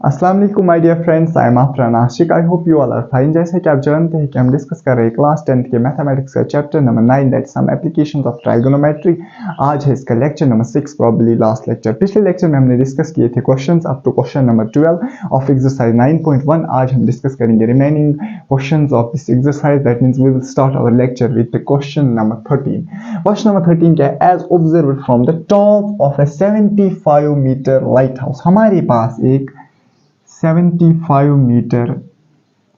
अस्सलाम वालेकुम my dear friends, I am Afran Ashiq. I hope you all are fine. जैसे कि आप जानते हैं कि हम डिस्कस कर रहे हैं क्लास 10th के मैथमेटिक्स का chapter number 9 that some applications of trigonometry. आज है इसका lecture number 6, probably last lecture. पिछले लेक्चर में हमने डिस्कस किए थे questions up to question number 12 of exercise 9.1। आज हम डिस्कस करेंगे remaining questions of this exercise. That means we will start our lecture with the question number 13। Question number 13 क्या है? As observed from the top of a 75 metre light house. हमारे पास एक 75 metre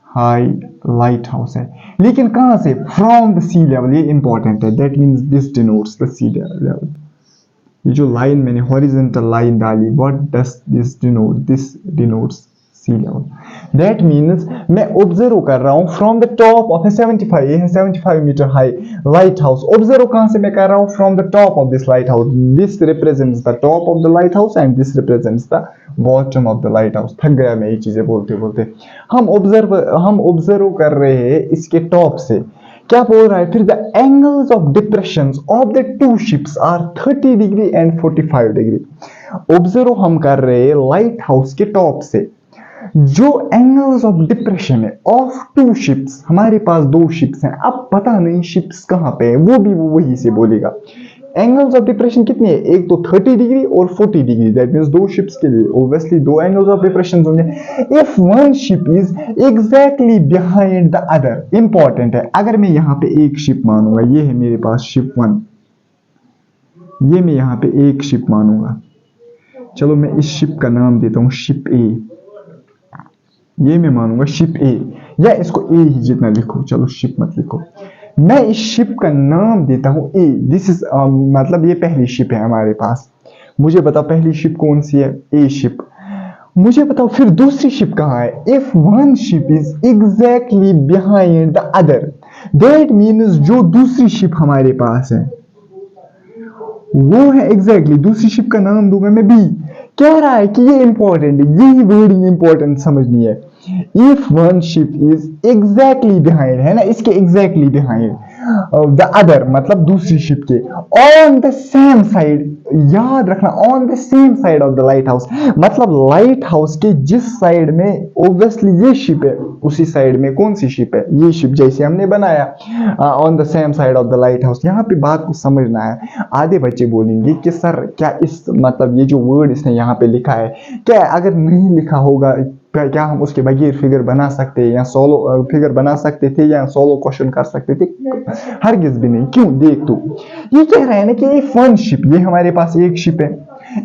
high light house है, लेकिन कहां से? From the sea level. ये इंपॉर्टेंट है। That means this denotes the sea level. ये जो लाइन मैंने हॉरिजॉन्टल लाइन डाली, what does this denote? This denotes sea level. That means मैं ऑब्जर्व कर रहा हूं from the top of a 75, ये है 75 metre high light house. Observe कहां से मैं कर रहा हूं? From the top of this light house. This represents the top of the light house and this represents the bottom of the light house. थक गया मैं ये चीजें बोलते बोलते। हम ऑब्जर्व कर रहे हैं इसके टॉप से। क्या बोल रहा है फिर? The angles of depression of the two ships are 30 degree and 45 degree. Observe हम कर रहे हैं लाइट हाउस के टॉप से। जो एंगल्स ऑफ डिप्रेशन है ऑफ टू शिप्स, हमारे पास दो शिप्स हैं। अब पता नहीं शिप्स कहां पे है, वो भी वो वही से बोलेगा। एंगल्स ऑफ डिप्रेशन कितने हैं? एक तो 30 डिग्री और 40 डिग्री। दैट मींस दो शिप्स के लिए ऑब्वियसली दो एंगल्स ऑफ डिप्रेशन होंगे। If one ship is exactly behind the other, important है। अगर मैं यहां पे एक शिप मानूंगा, ये है मेरे पास शिप 1, ये मैं यहां पे एक शिप मानूंगा। चलो मैं इस शिप का नाम देता हूं शिप ए। ये मैं मानूंगा शिप ए, या इसको ए ही जितना लिखो, चलो शिप मत लिखो। मैं इस शिप का नाम देता हूं ए। दिस इज मतलब ये पहली शिप है हमारे पास। मुझे बताओ पहली शिप कौन सी है? ए शिप। मुझे बताओ फिर दूसरी शिप कहां है? If one ship is exactly behind the other, that means जो दूसरी शिप हमारे पास है वो है एग्जैक्टली दूसरी शिप का नाम दूंगा मैं बी। कह रहा है कि ये इंपॉर्टेंट है, यही वर्डिंग इंपॉर्टेंट समझनी है। If one ship is exactly behind, है ना, इसके एग्जैक्टली बिहाइंड द अदर मतलब दूसरी शिप के, ऑन द सेम साइड, याद रखना, on the same side of the light house, मतलब लाइट हाउस के जिस साइड में ऑब्वियसली ये शिप है उसी साइड में कौन सी शिप है? ये शिप, जैसे हमने बनाया on the same side of the light house. यहाँ पे बात को समझना है। आधे बच्चे बोलेंगे कि सर क्या इस मतलब ये जो वर्ड इसने यहाँ पे लिखा है, क्या अगर नहीं लिखा होगा क्या हम उसके बगैर फिगर बना सकते हैं या सोलो फिगर बना सकते थे या सोलो क्वेश्चन कर सकते थे? हरगिज भी नहीं। क्यों? देख तू, ये कह रहा है ना कि इफ वन शिप, ये हमारे पास एक शिप है।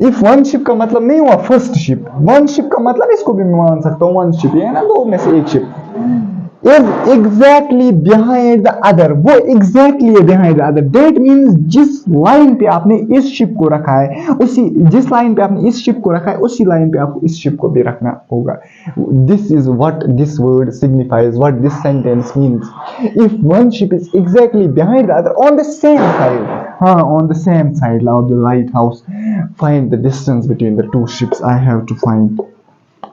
इफ वन शिप का मतलब नहीं हुआ फर्स्ट शिप, वन शिप का मतलब इसको भी मैं मान सकता हूँ वन शिप, है ना, दो में से एक ship is exactly behind the other, वो एग्जैक्टली है behind the other. That means जिस लाइन पे आपने इस शिप को रखा है उसी, जिस लाइन पे आपने इस शिप को रखा है उसी लाइन पे आपको इस शिप को भी रखना होगा। This is what this word signifies, what this sentence means. If one ship is exactly behind the other on the same side, हाँ, on the same side of the light house, find the distance between the two ships. I have to find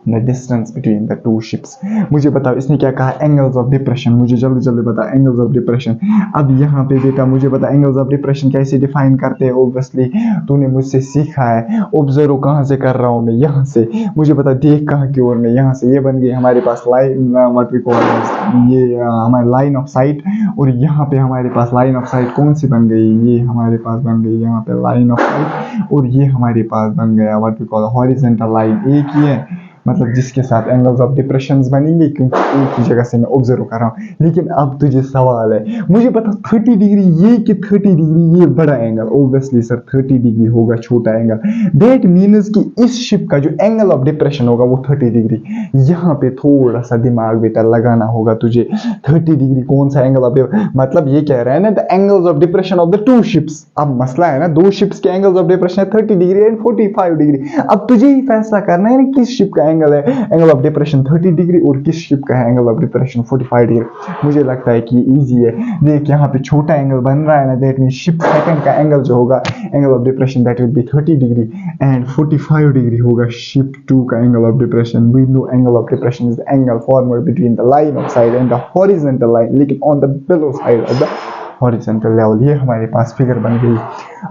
the distance between the two ships। मुझे बताओ इसने क्या कहा? Angles of depression. मुझे जल्दी जल्दी बता एंगल्स ऑफ डिप्रेशन। अब यहाँ पे बेटा मुझे बता एंगल्स ऑफ डिप्रेशन कैसे डिफाइन करते हैं? ऑब्वियसली तूने मुझसे सीखा है। ऑब्जर्व कहाँ से कर रहा हूँ मैं? यहाँ से। मुझे बता देख कहाँ की ओर में? यहाँ से। ये बन गई हमारे पास लाइन, व्हाट वी कॉल, ये हमारी लाइन ऑफ साइट। और यहाँ पे हमारे पास लाइन ऑफ साइट कौन सी बन गई? ये हमारे पास बन गई यहाँ पे लाइन ऑफ साइट। और ये हमारे पास बन गया what we call horizontal line. एक ही है मतलब जिसके साथ एंगल्स ऑफ डिप्रेशन बनेंगे, क्योंकि एक ही जगह से मैं ऑब्जर्व कर रहा हूँ। लेकिन अब तुझे सवाल है, मुझे पता 30 डिग्री ये कि 30 डिग्री ये बड़ा एंगल? ऑब्वियसली सर 30 डिग्री होगा छोटा एंगल। दैट मीन्स कि इस शिप का जो एंगल ऑफ डिप्रेशन होगा वो 30 डिग्री। यहाँ पे थोड़ा सा दिमाग बेटा लगाना होगा तुझे। 30 डिग्री कौन सा एंगल ऑफ, मतलब ये कह रहा है ना the angles of depression of the two ships. अब मसला है ना, दो शिप्स के एंगल्स ऑफ डिप्रेशन है 30 डिग्री एंड 45 डिग्री। अब तुझे ही फैसला करना है ना किस शिप का एंगल है एंगल ऑफ डिप्रेशन 30 डिग्री और किस शिप का है एंगल ऑफ डिप्रेशन 45 डिग्री। मुझे लगता है कि इजी है। देख यहाँ पे छोटा एंगल बन रहा है ना, दैट मींस शिप सेकंड का एंगल जो होगा angle of depression that will be 30 degree and 45 degree होगा शिप 2 का angle of depression. We know angle of depression is the angle formed between the line of side and the horizontal line, लेकिन on the below side of the horizontal level. ये हमारे पास figure बन गई।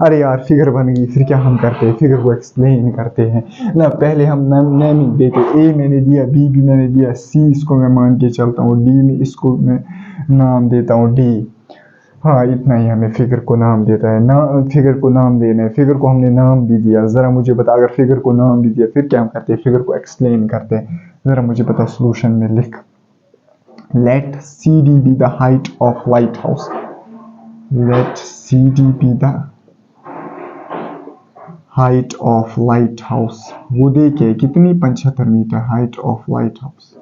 अरे यार figure बन गई, फिर क्या हम करते हैं, फिगर को एक्सप्लेन करते हैं ना। पहले हम नेमिंग देते, ए मैंने दिया, बी भी मैंने दिया, सी इसको मैं मान के चलता हूँ, डी में इसको मैं नाम देता हूँ डी। हाँ इतना ही हमें फिगर को नाम देता है ना, फिगर को नाम देना है। फिगर को हमने नाम भी दिया, ज़रा मुझे बता, अगर फिगर को नाम भी दिया फिर क्या हम करते हैं, फिगर को एक्सप्लेन करते हैं। ज़रा मुझे बता, सोल्यूशन में लिख, let C D be the height of light house. Let C D be the height of light house. वो देखे कितनी, 75 metre height of light house.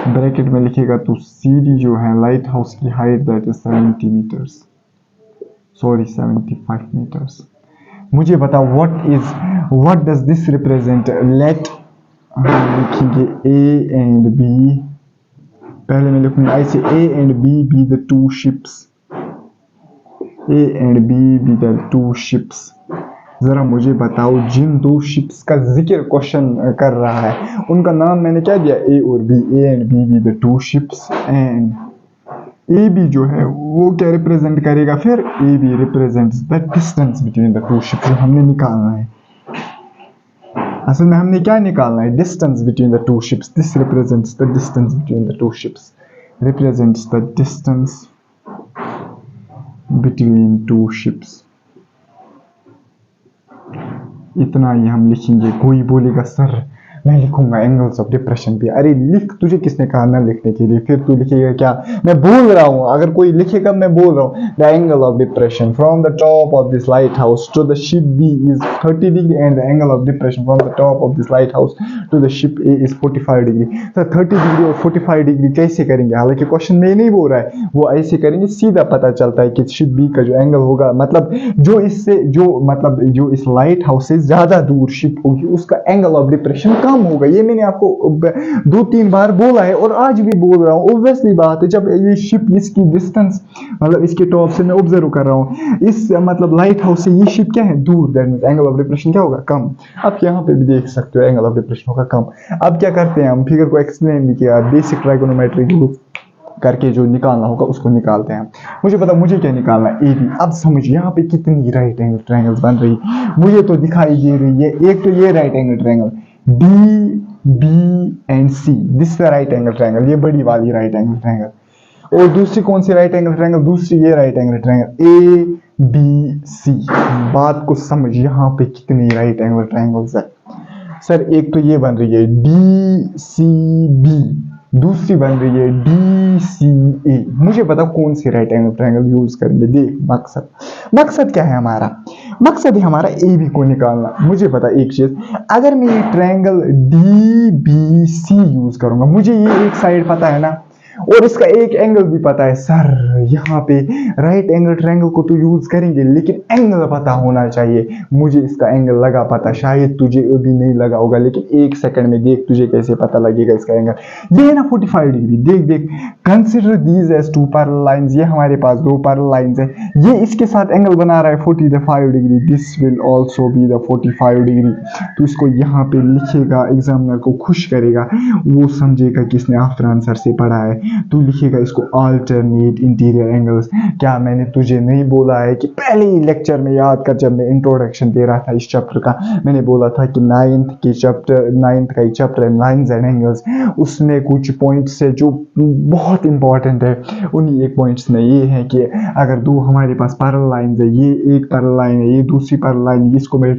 Bracket में लिखेगा तो सी डी जो है लाइट हाउस की height that is 70 metres, sorry 75 metres. मुझे बता what does this represent. Let हम लिखेंगे ए एंड बी, पहले मैं लिखूंगा ऐसे, A and B be the two ships, A and B be the two ships. जरा मुझे बताओ जिन दो शिप्स का जिक्र क्वेश्चन कर रहा है उनका नाम मैंने क्या दिया, ए और B, A and B be the two ships. And A B जो है वो क्या रिप्रेजेंट करेगा, फिर A B represents the distance between the two ships. जो हमने निकालना है, असल में हमने क्या निकालना है, distance between the two ships. This represents the distance between the two ships, represents the distance between two ships. इतना ही हम लिखेंगे। कोई बोलेगा सर मैं लिखूंगा एंगल्स ऑफ डिप्रेशन भी। अरे लिख, तुझे किसने कहा ना लिखने के लिए, फिर तू लिखेगा क्या, मैं बोल रहा हूँ। अगर कोई लिखेगा मैं बोल रहा हूँ, the angle of depression from the top of this light house to the ship B is 30 degree and the angle of depression from the top of this light house to the ship A is 45 degree. Sir 30 degree और 45 degree कैसे करेंगे, हालांकि question में नहीं बोल रहा है, वो ऐसे करेंगे। सीधा पता चलता है कि शिप बी का जो एंगल होगा, मतलब जो इससे जो इस लाइट हाउस से ज्यादा दूर शिप होगी उसका एंगल ऑफ डिप्रेशन कम होगा। ये मैंने आपको 2-3 बार बोला है और आज भी बोल रहा हूँ। ऑब्वियसली बात है, जब ये शिप इसकी डिस्टेंस मतलब इसके टॉप से मैं ऑब्जर्व कर रहा हूँ, इस मतलब लाइट हाउस से ये शिप क्या है, दूर, that means angle of depression क्या होगा, कम। आप यहाँ पे भी देख सकते हो एंगल ऑफ डिप्रेशन होगा कम। अब क्या करते हैं हम, फिगर को एक्सप्लेन भी किया, बेसिक ट्राइगोनोमेट्री करके जो निकालना होगा उसको निकालते हैं। मुझे पता मुझे क्या निकालना है, ए बी। अब समझ यहाँ पे कितनी राइट एंगल ट्रायंगल्स बन रही, मुझे तो दिखाई दे रही है। एक तो ये right angle triangle D B and C, this right angle triangle, ये बड़ी वाली राइट एंगल ट्रायंगल। और दूसरी कौन सी राइट एंगल ट्रायंगल, दूसरी ये right angle triangle A B C. बात को समझ, यहाँ पे कितनी राइट एंगल ट्रायंगल्स है। सर एक तो ये बन रही है डी सी बी, दूसरी बन रही है डी सी ए। मुझे पता कौन सी राइट एंगल ट्रायंगल यूज करेंगे। देख मकसद क्या है हमारा, मकसद है हमारा ए बी को निकालना। मुझे पता एक चीज, अगर मैं ये triangle D B C use करूंगा, मुझे ये एक साइड पता है ना और इसका एक एंगल भी पता है। सर यहाँ पे राइट एंगल ट्रायंगल को तो यूज करेंगे लेकिन एंगल पता होना चाहिए। मुझे इसका एंगल लगा पता, शायद तुझे अभी नहीं लगा होगा, लेकिन एक सेकंड में देख तुझे कैसे पता लगेगा इसका एंगल। ये है ना 45 डिग्री, देख consider these as two parallel lines. ये हमारे पास दो पैरेलल लाइंस है, ये इसके साथ एंगल बना रहा है 45 degree, this will also be the 45 degree. तो इसको यहाँ पे लिखेगा, एग्जामिनर को खुश करेगा, वो समझेगा कि इसने आफ्टर आंसर से पढ़ा है। तू लिखेगा इसको अल्टरनेट इंटीरियर एंगल्स। क्या मैंने तुझे नहीं बोला है कि पहले ही लेक्चर में, याद कर जब मैं इंट्रोडक्शन दे रहा था इस चैप्टर का, मैंने बोला था कि 9th का ही चैप्टर है लाइंस एंड एंगल्स, उसमें कुछ पॉइंट्स है जो बहुत इंपॉर्टेंट है। उन्हीं एक पॉइंट्स में ये है कि अगर दो हमारे पास पैरेलल लाइंस है, ये एक पैरेलल लाइन है, ये दूसरी पैरेलल लाइन, इसको मैं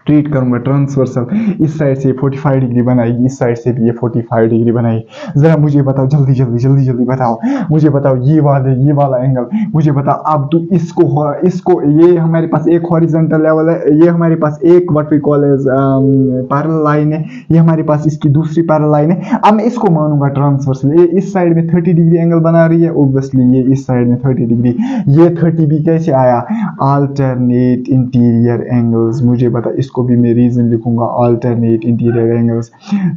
ट्रीट करूंगा ट्रांसवर्सल, इस साइड से 45 डिग्री बनाएगी, इस साइड से भी ये 45 डिग्री बनाएगी। जरा मुझे बताओ जल्दी बताओ, मुझे बताओ ये वाला एंगल मुझे बताओ। अब तू इसको ये हमारे पास एक हॉरिजॉन्टल लेवल है, ये हमारे पास एक what we call as parallel line है, ये हमारे पास इसकी दूसरी पैरेलल लाइन है। अब मैं इसको मानूंगा ट्रांसवर्सल, ये इस साइड में 30 डिग्री एंगल बना रही है, ऑब्वियसली ये इस साइड में 30 डिग्री, ये 30 भी कैसे आया, अल्टरनेट इंटीरियर एंगल्स। मुझे बता इसको इसको भी मैं रीज़न लिखूंगा अल्टरनेट इंटीरियर एंगल्स।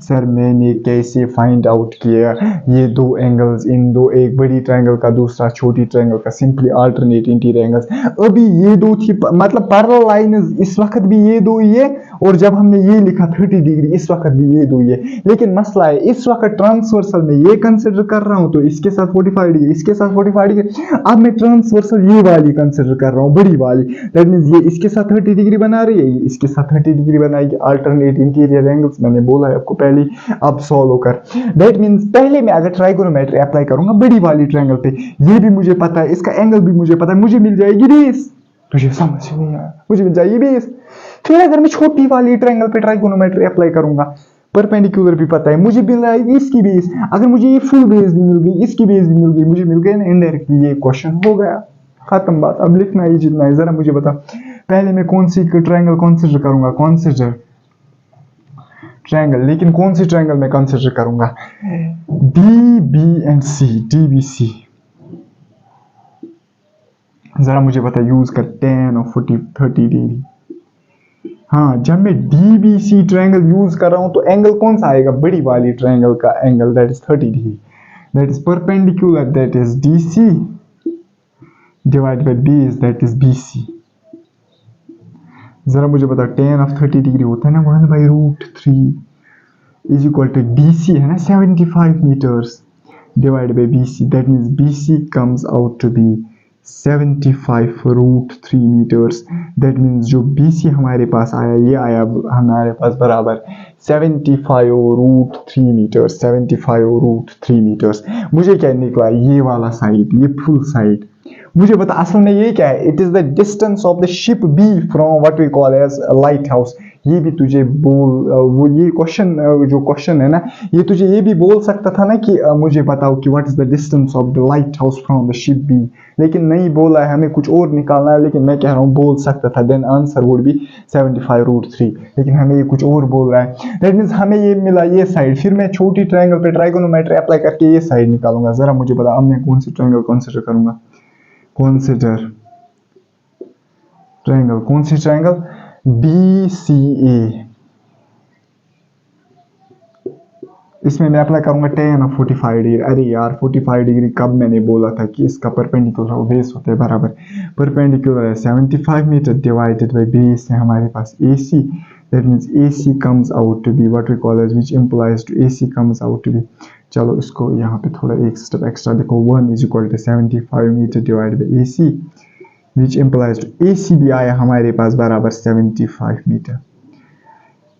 सर मैंने कैसे फाइंड आउट किया ये दो एंगल्स, इन दो, एक बड़ी ट्रायंगल का दूसरा छोटी ट्रायंगल का, सिंपली अल्टरनेट इंटीरियर एंगल्स। अभी ये दो थी, मतलब पैरेलल लाइन इस वक्त भी ये दो ही है, और जब हमने ये लिखा 30 डिग्री इस वक्त भी ये दो ही है। लेकिन मसला है इस वक्त ट्रांसवर्सल में ये कंसिडर कर रहा हूं तो इसके साथ 45 डिग्री, इसके साथ 45 डिग्री। अब मैं ट्रांसवर्सल ये वाली कंसिडर कर रहा हूँ, बड़ी वाली। दैट मींस ये इसके साथ 30 डिग्री बना रही है, ये इसके साथ 30 डिग्री बनाएगी। अल्टरनेट इंटीरियर एंगल्स मैंने बोला है आपको पहले, अब सॉल्व कर। दैट मींस पहले मैं अगर ट्राइगोनोमेट्री अप्लाई करूंगा बड़ी वाली ट्रायंगल पे, ये भी मुझे पता है, इसका एंगल भी मुझे पता है, मुझे मिल जाएगी बेस। तुझे समझ नहीं आया, मुझे मिल जाएगी बेस। फिर अगर मैं छोटी वाली ट्रायंगल पे ट्राइगोनोमेट्री अप्लाई करूंगा, परपेंडिकुलर भी पता है, मुझे मिल रहा है इसकी बेस। अगर मुझे ये फुल बेस भी मिल गई, इसकी बेस भी मिल गई, मुझे मिल गई ना इनडायरेक्टली, ये क्वेश्चन हो गया, खत्म बात। अब लिखना ही जितना है, जरा मुझे बता पहले मैं कौन सी ट्रायंगल कंसीडर करूंगा, कंसीडर ट्रायंगल। लेकिन कौन सी ट्रायंगल मैं कंसीडर करूंगा, D B and C, D B C. जरा मुझे बता यूज कर tan और 30 डिग्री। हाँ, जब मैं DBC ट्रायंगल यूज कर रहा हूं तो एंगल कौन सा आएगा, बड़ी वाली ट्रायंगल का angle, that is 30 degree, that is perpendicular, that is DC divide by base, that is BC। जरा मुझे बता tan ऑफ 30 डिग्री होता है ना 1/√3 इज इक्वल टू DC है ना 75 metres divide by BC, that means BC comes out to be 75√3 metres. That means जो BC हमारे पास आया, ये आया हमारे पास बराबर 75√3 मीटर्स, 75√3 मीटर्स। मुझे क्या निकला, ये वाला साइड, ये फुल साइड। मुझे बता असल में ये क्या है, it is the distance of the ship B from what we call as light house. ये भी तुझे बोल, वो ये क्वेश्चन जो क्वेश्चन है ना, ये तुझे ये भी बोल सकता था ना कि मुझे बताओ कि what is the distance of the light house from the ship B, लेकिन नहीं बोला है, हमें कुछ और निकालना है। लेकिन मैं कह रहा हूँ बोल सकता था, देन आंसर वुड बी 75√3, लेकिन हमें ये कुछ और बोल रहा है। दैट मीन्स हमें ये मिला ये साइड, फिर मैं छोटी ट्रायंगल पे ट्राइगोनोमेट्री अप्लाई करके ये साइड निकालूंगा। जरा मुझे बता अब मैं कौन सी ट्रायंगल कंसीडर करूंगा, कंसीडर ट्रायंगल, कौन सी ट्रायंगल, BCA। इसमें मैं अप्लाई करूंगा tan ऑफ 45 डिग्री। अरे यार 45 डिग्री कब मैंने बोला था कि इसका परपेंडिकुलर बेस होता है बराबर, परपेंडिकुलर है 75 मीटर डिवाइडेड बाय बेस है हमारे पास AC, that means AC comes out to be what we call as, which implies to AC comes out to be. चलो इसको यहाँ पे थोड़ा एक स्टेप एक्स्ट्रा देखो, 1 is equal to 75 metre divide by AC, which implies to AC भी आया हमारे पास बराबर 75 मीटर।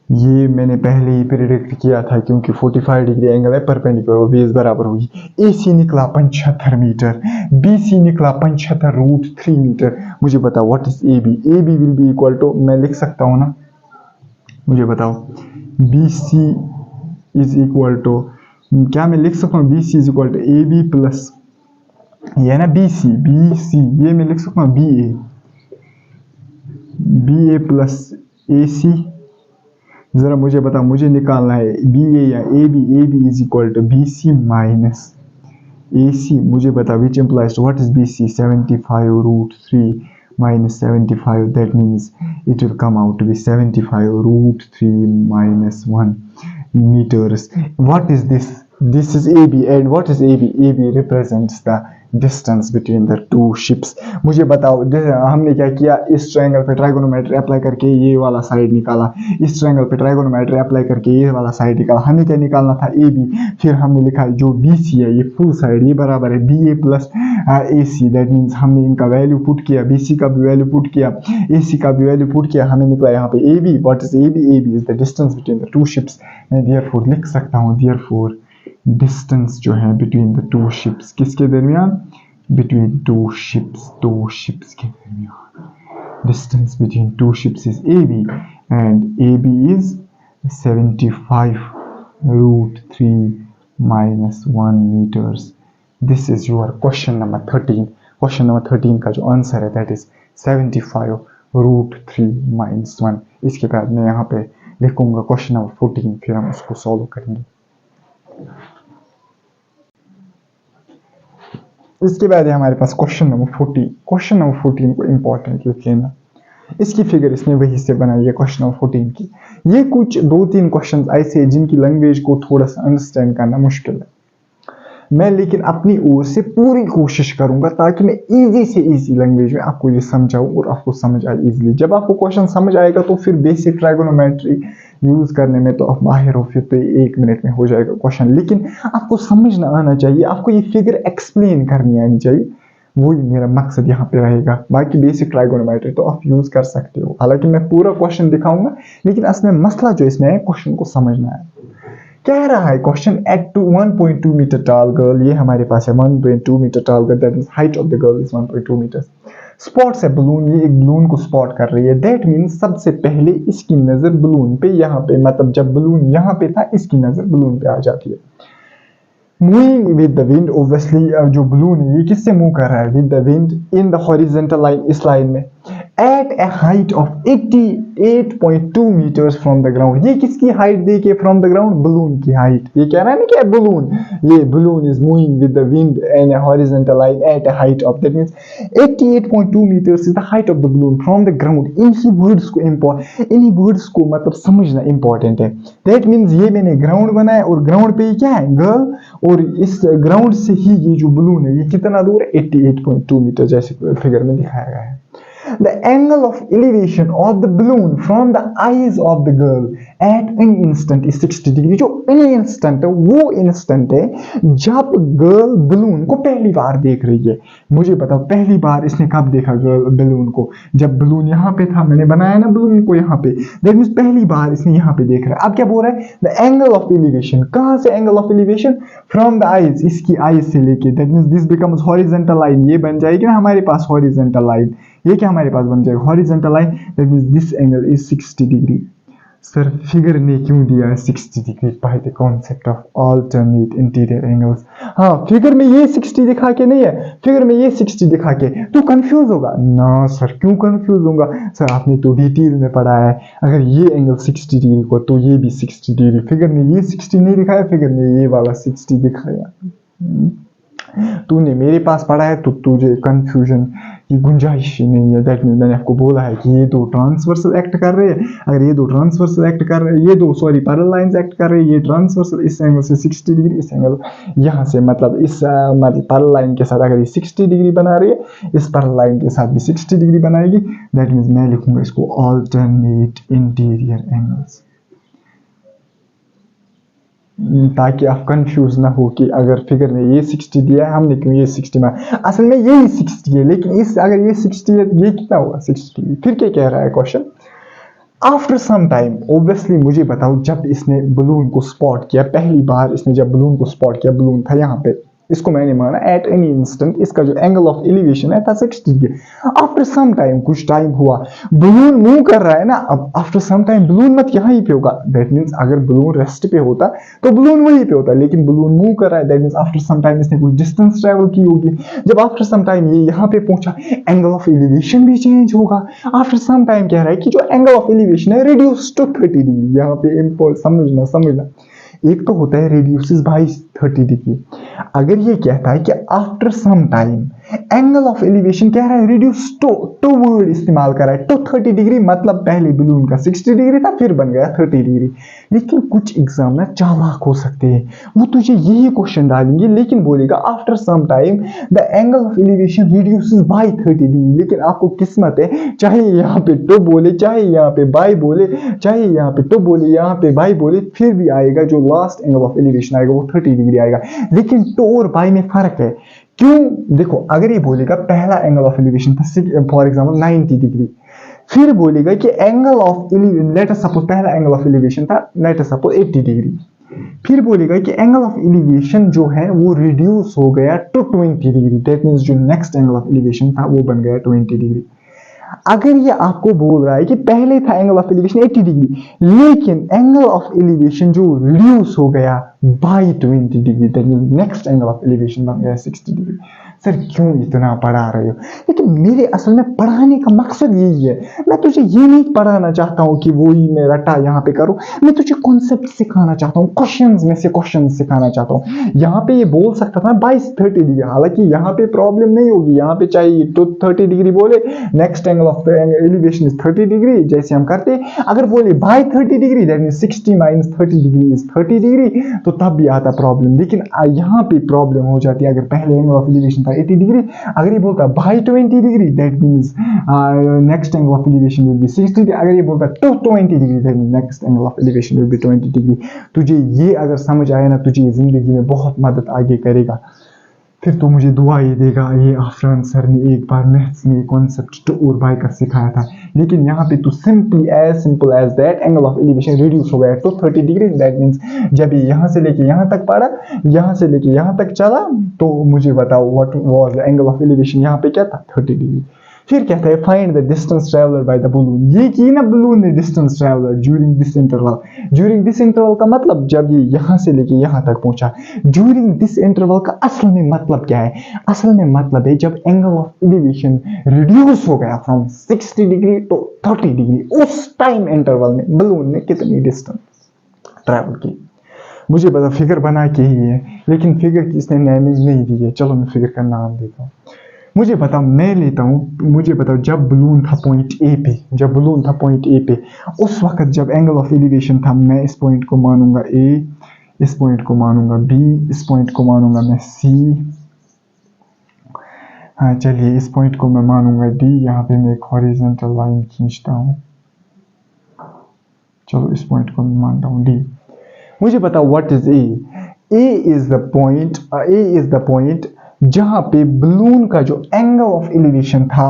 ये मैंने पहले ही प्रेडिक्ट किया था क्योंकि 45 डिग्री एंगल है, परपेंडिकुलर बेस बराबर होगी। AC निकला 75 मीटर, BC निकला 75√3 मीटर। मुझे बताओ what is AB, AB will be equal to, मैं लिख सकता हूँ ना, मुझे बताओ BC इज इक्वल टू, क्या मैं लिख सकता हूँ BC is equal to AB plus, ये ना BC, ये मैं लिख सकता हूँ BA प्लस AC। जरा मुझे बता, मुझे निकालना है BA या AB is equal to BC minus AC। मुझे बता which implies to what is BC, 75√3 minus 75, that means it will come out to be 75√3 minus 1 meters. What is this? This is AB, and what is AB? AB represents the distance between the two ships. मुझे बताओ हमने क्या किया, इस triangle पे trigonometry apply करके ये वाला साइड निकाला, इस ट्रायंगल पे ट्राइगोनोमेट्री अप्लाई करके ये वाला साइड निकाला। हमें क्या निकालना था, AB। फिर हमने लिखा जो BC है ये फुल साइड, ये बराबर है BA plus AC। That means हमने इनका वैल्यू पुट किया, BC का भी वैल्यू पुट किया, AC का भी वैल्यू पुट किया, हमें निकला यहाँ पे AB। What is AB? AB is the distance between the two ships. मैं देयरफॉर लिख सकता हूँ, देयरफॉर डिस्टेंस जो है बिटवीन द टू शिप्स, किसके दरमियान, बिटवीन टू शिप्स के दरमियान, distance between two ships is AB, and AB is 75√3 minus 1 meters. This is your question number 13. Question number 13 का जो आंसर है दैट इज 75√3 minus 1। इसके बाद मैं यहाँ पे लिखूंगा क्वेश्चन नंबर 14, फिर हम उसको सॉल्व करेंगे। इसके बाद है हमारे पास क्वेश्चन नंबर 14। क्वेश्चन नंबर 14 को इंपॉर्टेंट लिख लेना। इसकी फिगर इसने वही से बनाई है क्वेश्चन नंबर 14 की। ये कुछ 2-3 क्वेश्चन ऐसे हैं जिनकी लैंग्वेज को थोड़ा सा अंडरस्टैंड करना मुश्किल है, मैं लेकिन अपनी ओर से पूरी कोशिश करूंगा ताकि मैं इजी से इजी लैंग्वेज में आपको ये समझाऊं और आपको समझ आए इजीली। जब आपको क्वेश्चन समझ आएगा तो फिर बेसिक ट्राइगोनोमेट्री यूज करने में तो आप माहिर हो, फिर तो 1 मिनट में हो जाएगा क्वेश्चन। लेकिन आपको समझना आना चाहिए, आपको ये फिगर एक्सप्लेन करनी आनी चाहिए, वही मेरा मकसद यहाँ पे रहेगा। बाकी बेसिक ट्राइगोनोमेट्री तो आप यूज कर सकते हो, हालांकि मैं पूरा क्वेश्चन दिखाऊंगा, लेकिन असल में मसला जो इसमें है क्वेश्चन को समझना है। कह रहा है question at 1.2 metre tall girl, ये हमारे पास है 1.2 metre tall girl, that means height of the girl is 1.2 metre. Spots है बलून, ये एक बलून को स्पॉट कर रही है, दैट मींस सबसे पहले इसकी नजर बलून पे, यहाँ पे मतलब जब बलून यहाँ पे था इसकी नजर बलून पे आ जाती है। Moving with the wind, obviously जो बलून है ये किससे मूव कर रहा है, with the wind in the horizontal line, इस लाइन में, at a height of 88.2 metres from the ground. ये किसकी हाइट देखिए फ्रॉम द ग्राउंड, बलून की हाइट। ये कह रहा है ना क्या बलून, ये balloon is moving with the wind in a horizontal line at a height of, that means 88.2 metres is the height of the balloon from the ground. इन्हीं words को मतलब समझना इंपॉर्टेंट है। दैट मींस ये मैंने ground बनाया और ground पे क्या है गर्ल, और इस ग्राउंड से ही ये जो बलून है ये कितना दूर है 88.2 मीटर, जैसे फिगर में दिखाया गया है। The angle of elevation of the balloon from the eyes of the girl at any instant is 60 degree। जो any instant है वो instant है जब गर्ल बलून को पहली बार देख रही है। मुझे बताओ पहली बार इसने कब देखा गर्ल बलून को, जब बलून यहाँ पे था, मैंने बनाया ना बलून को यहाँ पे, दैट मींस पहली बार इसने यहाँ पे देख रहा है। अब क्या बोल रहा है, द एंगल ऑफ एलिवेशन, कहाँ से angle of elevation, from the eyes, इसकी आईज से लेके, that means this becomes horizontal line, ये बन जाएगी ना हमारे पास हॉरिजॉन्टल लाइन, ये क्या हमारे पास बन जाएगा horizontal line, that means this angle is 60 degree. Sir figure ने क्यों दिया है 60 degree, by the concept of alternate interior angles. हाँ फिगर में ये 60 दिखा के नहीं है, फिगर में ये 60 दिखा के तू कंफ्यूज होगा ना। सर क्यों कंफ्यूज होगा, सर आपने तो डिटेल में पढ़ा है, अगर ये एंगल 60 डिग्री को तो ये भी 60 डिग्री, फिगर ने ये 60 नहीं दिखाया, फिगर ने ये वाला 60 दिखाया। तूने मेरे पास पढ़ा है तो तुझे कंफ्यूजन की गुंजाइश ही नहीं है। दैट मींस मैंने आपको बोला है कि ये दो ट्रांसवर्सल एक्ट कर रहे हैं, अगर ये दो ट्रांसवर्सल एक्ट कर रहे हैं, ये दो सॉरी पैरेलल लाइंस एक्ट कर रहे हैं, ये ट्रांसवर्सल इस एंगल से 60 डिग्री, इस एंगल यहाँ से मतलब इस मतलब पैरेलल लाइन के साथ अगर ये 60 डिग्री बना रही है, इस पैरेलल लाइन के साथ भी 60 डिग्री बनाएगी। दैट मींस मैं लिखूंगा इसको अल्टरनेट इंटीरियर एंगल्स, ताकि आप कंफ्यूज ना हो कि अगर फिगर में ये 60 दिया है हमने क्यों ये 60 में, असल में यही 60 है, लेकिन इस अगर ये 60 है तो ये कितना होगा 60। फिर क्या कह रहा है question, after some time, obviously मुझे बताओ जब इसने बलून को स्पॉट किया पहली बार, इसने जब बलून को स्पॉट किया, बलून था यहाँ पे, इसको मैंने माना एट एनी इंस्टेंट, इसका जो एंगल ऑफ एलिवेशन है था 60 डिग्री। आफ्टर सम टाइम, कुछ टाइम हुआ, बलून मूव कर रहा है ना, अब आफ्टर सम टाइम बलून मत यहाँ ही पे होगा, दैट मींस अगर बलून रेस्ट पे होता तो बलून वहीं पे होता, लेकिन बलून मूव कर रहा है, that means after some time इसने कुछ डिस्टेंस ट्रेवल की होगी। जब आफ्टर सम टाइम ये यहाँ पे पहुंचा, एंगल ऑफ एलिवेशन भी चेंज होगा। आफ्टर सम टाइम कह रहा है कि जो एंगल ऑफ एलिवेशन है रिड्यूस टू 30 डिग्री, यहाँ पे इम्पोर्ट समझना, एक तो होता है रिड्यूसेस बाय 30 डिग्री, अगर ये कहता है कि after some time angle of elevation कह रहा है रिड्यूस टू वर्ड इस्तेमाल कर रहा है, तो 30 डिग्री मतलब पहले बलून का 60 डिग्री था फिर बन गया 30 डिग्री। लेकिन कुछ एग्जामिनर चालाक हो सकते हैं, वो तुझे यही क्वेश्चन डालेंगे लेकिन बोलेगा after some time the angle of elevation reduces by 30 degree, लेकिन आपको किस्मत है, चाहे यहाँ पे टू बोले, चाहे यहाँ पे बाय बोले, चाहे यहाँ पे टू बोले, यहाँ पे बाय बोले, फिर भी आएगा जो लास्ट एंगल ऑफ एलिवेशन आएगा वो 30 डिग्री आएगा। लेकिन टू और बाय में फर्क है, क्यों, देखो अगर ये बोलेगा पहला एंगल ऑफ एलिवेशन था फॉर एग्जांपल 90 डिग्री, फिर बोलेगा कि angle of elevation, late us suppose पहला एंगल ऑफ एलिवेशन था लेट अस सपोज 80 डिग्री, फिर बोलेगा कि एंगल ऑफ एलिवेशन जो है वो रिड्यूस हो गया टू 20 डिग्री, दैट मींस जो नेक्स्ट एंगल ऑफ एलिवेशन था वो बन गया 20 डिग्री। अगर ये आपको बोल रहा है कि पहले था एंगल ऑफ एलिवेशन 80 डिग्री, लेकिन एंगल ऑफ एलिवेशन जो रिड्यूस हो गया by 20 degree, that means next angle of elevation बन गया 60 डिग्री। सर क्यों इतना पढ़ा रहे हो? लेकिन मेरे असल में पढ़ाने का मकसद यही है, मैं तुझे ये नहीं पढ़ाना चाहता हूँ कि वो ही मैं रटा यहाँ पे करूँ, मैं तुझे कॉन्सेप्ट सिखाना चाहता हूँ, क्वेश्चंस में से क्वेश्चन सिखाना चाहता हूँ। यहाँ पे ये बोल सकता था 22-30 डिग्री, हालांकि यहाँ पे प्रॉब्लम नहीं होगी, यहाँ पे चाहिए तो 30 डिग्री बोले, next angle of elevation is 30 degree जैसे हम करते। अगर बोले by 30 degree, that mean 60 minus 30 degree is 30 degree, तो तब भी आता प्रॉब्लम। लेकिन यहाँ पे प्रॉब्लम हो जाती है अगर पहले एंगल ऑफ एलिवेशन था 80 डिग्री, अगर ये बोलता by 20 degree, that means next angle of elevation will be 60 degree. अगर ये बोलता 220 degree, that means next angle of elevation will be 20 degree. तुझे ये अगर समझ आया ना, तुझे जिंदगी में बहुत मदद आगे करेगा। फिर तो मुझे दुआ ही देगा। ये आफरान सर ने एक बार मैथ्स में कॉन्सेप्ट टू और बाई का सिखाया था, लेकिन यहाँ पे तो simple as that angle of elevation reduce हो गया टू 30 डिग्री। दैट मीन्स जब ये यहाँ से लेके यहाँ तक पड़ा, यहाँ से लेके यहाँ तक चला, तो मुझे बताओ what was the angle of elevation, यहाँ पे क्या था 30 डिग्री। फिर कहता है find the distance traveller bye the balloon. ये की ना बलून ने distance traveller during this interval. During this interval का मतलब जब ये यहाँ से लेके यहाँ तक पहुंचा। ड्यूरिंग दिस इंटरवल का असल में मतलब क्या है? असल में मतलब है जब एंगल ऑफ एलिवेशन रिड्यूस हो गया फ्रॉम 60 डिग्री टू 30 डिग्री, उस टाइम इंटरवल में बलून ने कितनी डिस्टेंस ट्रेवल की। मुझे पता फिगर बना के ही है, लेकिन फिगर की इसने नेमिंग नहीं दी है। चलो मैं फिगर का नाम देता हूँ। मुझे बताओ, मैं लेता हूँ, मुझे बताओ जब बलून था पॉइंट ए पे, जब बलून था पॉइंट ए पे, उस वक्त जब एंगल ऑफ एलिवेशन था, मैं इस पॉइंट को मानूंगा ए, इस पॉइंट को मानूंगा बी, इस पॉइंट को मानूंगा मैं सी, हाँ चलिए इस पॉइंट को मैं मानूंगा डी। यहाँ पे मैं एक हॉरिजॉन्टल लाइन खींचता हूँ, चलो इस पॉइंट को मैं मानता हूँ डी। मुझे बताओ what is A? A is the point जहां पे बलून का जो एंगल ऑफ एलिवेशन था,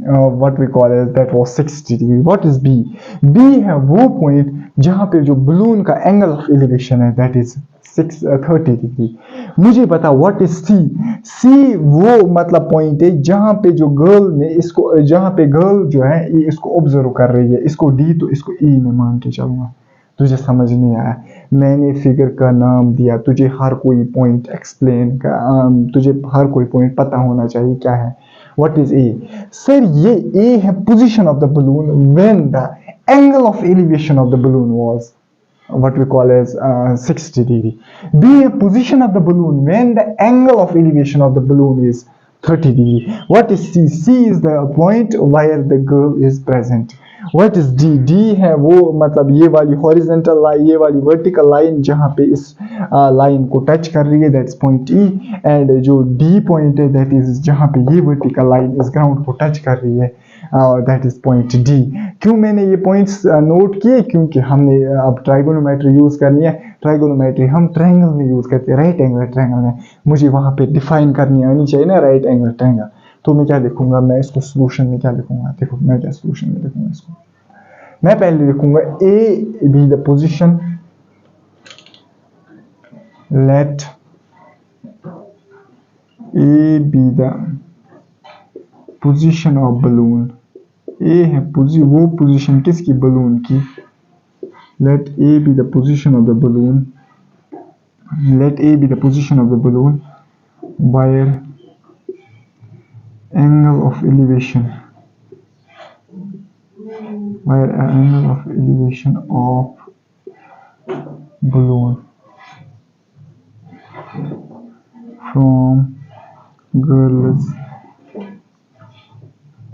what we call as that was 60 degree. What is B? B है वो पॉइंट जहां पे जो बलून का एंगल ऑफ एलिवेशन है, दैट इज 30 डिग्री। मुझे पता व्हाट इज सी? सी वो मतलब पॉइंट है जहां पे जो गर्ल ने इसको, जहां पे गर्ल जो है ये इसको ऑब्जर्व कर रही है, इसको डी तो इसको ई में मान के चलूंगा। तुझे समझ नहीं आया, मैंने फिगर का नाम दिया, तुझे हर कोई पॉइंट एक्सप्लेन का, तुझे हर कोई पॉइंट पता होना चाहिए क्या है। What is A? सर ये ए है position of the balloon when the angle of elevation of the balloon was what we call as 60 degree. B a position of the balloon when the angle of elevation of the balloon is 30 degree. What is C? C is the point where the girl is present. What is D? D है वो मतलब ये वाली horizontal line, ये वाली vertical line जहाँ पे इस line को touch कर रही है, that's point E. and जो D point है that is जहाँ पे ये vertical line इस ground को touch कर रही है, दैट इज पॉइंट डी। क्यों मैंने ये पॉइंट्स नोट किए? क्योंकि हमने अब ट्राइगोनोमेट्री यूज करनी है। ट्राइगोनोमेट्री हम ट्रायंगल में यूज करते हैं, राइट एंगल ट्रायंगल में। मुझे वहां पे डिफाइन करनी आनी चाहिए ना राइट एंगल ट्रायंगल। तो मैं क्या लिखूंगा? मैं इसको सोल्यूशन में क्या लिखूंगा? देखो मैं क्या सोल्यूशन में लिखूंगा इसको। मैं पहले लिखूंगा A B the position, let A B the position of balloon. A है वो पोजीशन किसकी? बलून की। Let A B the position of the balloon, let A B the position of the balloon where angle of elevation, where angle of elevation of balloon from girls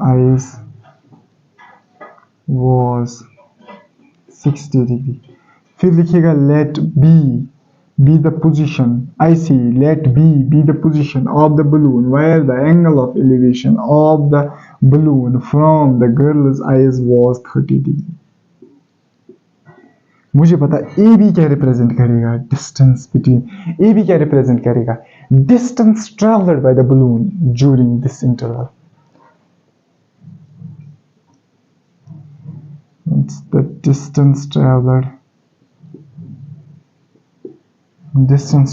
eyes was 60 degree. फिर लिखिएगा let B be the position, I see, let B be the position of the balloon where the angle of elevation of the balloon from the girl's eyes was 30 degree. मुझे पता A B क्या represent करेगा? Distance between. A B क्या represent करेगा? Distance travelled by the balloon during this interval. It's the distance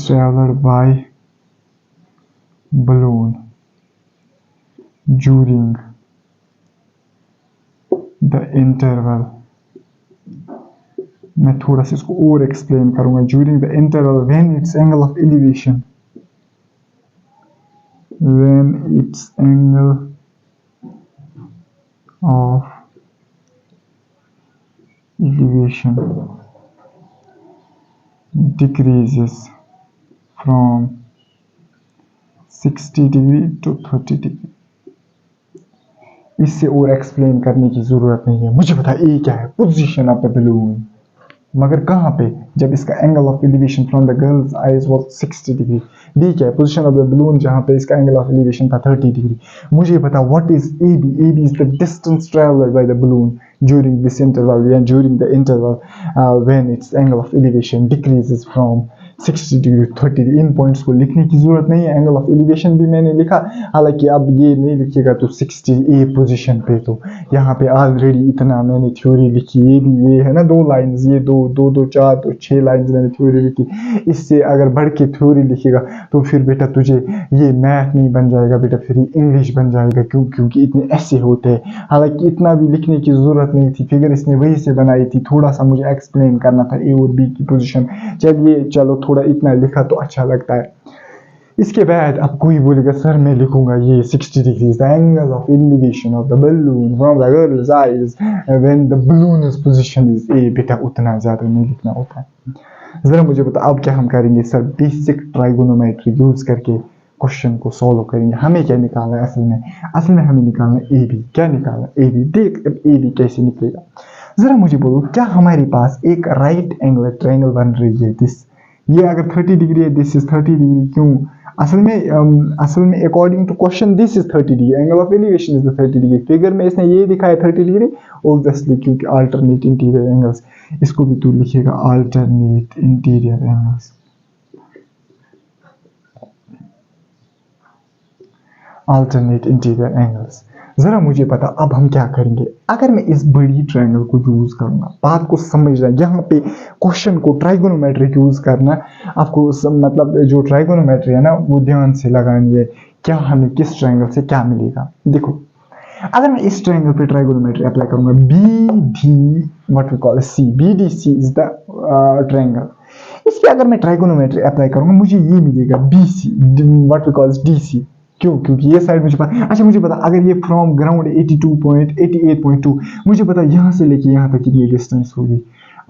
traveled by balloon during the interval मैं थोड़ा सा इसको और एक्सप्लेन करूंगा. During the interval when it's angle of elevation, when its angle of elevation decreases from 60 degree to 30 degree. इससे और explain करने की जरूरत नहीं है. मुझे पता ए क्या है, पोजीशन ऑफ द बलून. मगर कहाँ पे, जब इसका angle of elevation from the girls eyes was 60 degree. B क्या है, पोजीशन ऑफ द बलून जहाँ पे इसका एंगल ऑफ एलिवेशन था 30 डिग्री. मुझे पता what is A B. A B is the distance travelled by the balloon during this interval, yeah, during the interval when its angle of elevation decreases from 60 degree to 30 degree. In points को लिखने की जरूरत नहीं है. Angle of elevation भी मैंने लिखा, हालांकि अब ये नहीं लिखिएगा तो 60 पोजीशन पे. तो यहाँ पे ऑलरेडी इतना मैंने थ्योरी लिखी. ये भी ये है ना 2 लाइंस, ये 2 2 2 4 तो 6 लाइंस मैंने थ्योरी लिखी. इससे अगर बढ़ के थ्योरी लिखेगा तो फिर बेटा तुझे ये मैथ नहीं बन जाएगा बेटा, फिर इंग्लिश बन जाएगा. क्योंकि इतने ऐसे होते हैं. हालांकि इतना भी लिखने की जरूरत नहीं थी, फिगर इसने वही से बनाई थी. थोड़ा सा मुझे एक्सप्लेन करना था ए और बी की पोजीशन. चलिए चलो थोड़ा इतना लिखा तो अच्छा लगता है. इसके बाद अब कोई बोलेगा सर मैं लिखूंगा ये 60 degree the angle of elevation of the balloon from the girls eyes when the balloon is position is a. बेटा उतना ज्यादा नहीं लिखना होता है. जरा मुझे बता अब क्या हम करेंगे सर, बेसिक ट्राइगोनोमेट्री यूज करके क्वेश्चन को सॉल्व करेंगे. हमें क्या निकालना है असल में हमें निकालना है ए बी. क्या निकालना है ए बी. देख अब ए बी कैसे निकलेगा. जरा मुझे बोलो, क्या हमारे पास एक राइट एंगल ट्रायंगल बन रही है दिस, ये अगर 30 डिग्री है दिस इज 30 डिग्री. क्यों, असल में according to question this is 30 degree, angle of elevation is the 30 degree. Figure में इसने ये दिखाया 30 डिग्री ऑब्वियसली, क्योंकि अल्टरनेट इंटीरियर एंगल्स. इसको भी तू लिखेगा alternate interior angles. Alternate interior angles. जरा मुझे पता अब हम क्या करेंगे. अगर मैं इस बड़ी ट्रायंगल को यूज करूंगा, बात को समझना, यहाँ पे क्वेश्चन को ट्राइगोनोमेट्री यूज करना आपको मतलब जो ट्राइगोनोमेट्री है ना वो ध्यान से लगानी है. क्या हमें किस ट्रायंगल से क्या मिलेगा. देखो अगर मैं इस ट्रायंगल पे ट्राइगोनोमेट्री अप्लाई करूंगा, B D what we call C, B D C is the triangle. इस पे अगर मैं ट्राइगोनोमेट्री अप्लाई करूंगा मुझे ये मिलेगा B C what we call D C. क्यों, क्योंकि ये साइड मुझे पता. अच्छा मुझे पता अगर ये फ्रॉम ग्राउंड 88.2 मुझे पता यहाँ से लेके यहाँ तक कितनी डिस्टेंस होगी.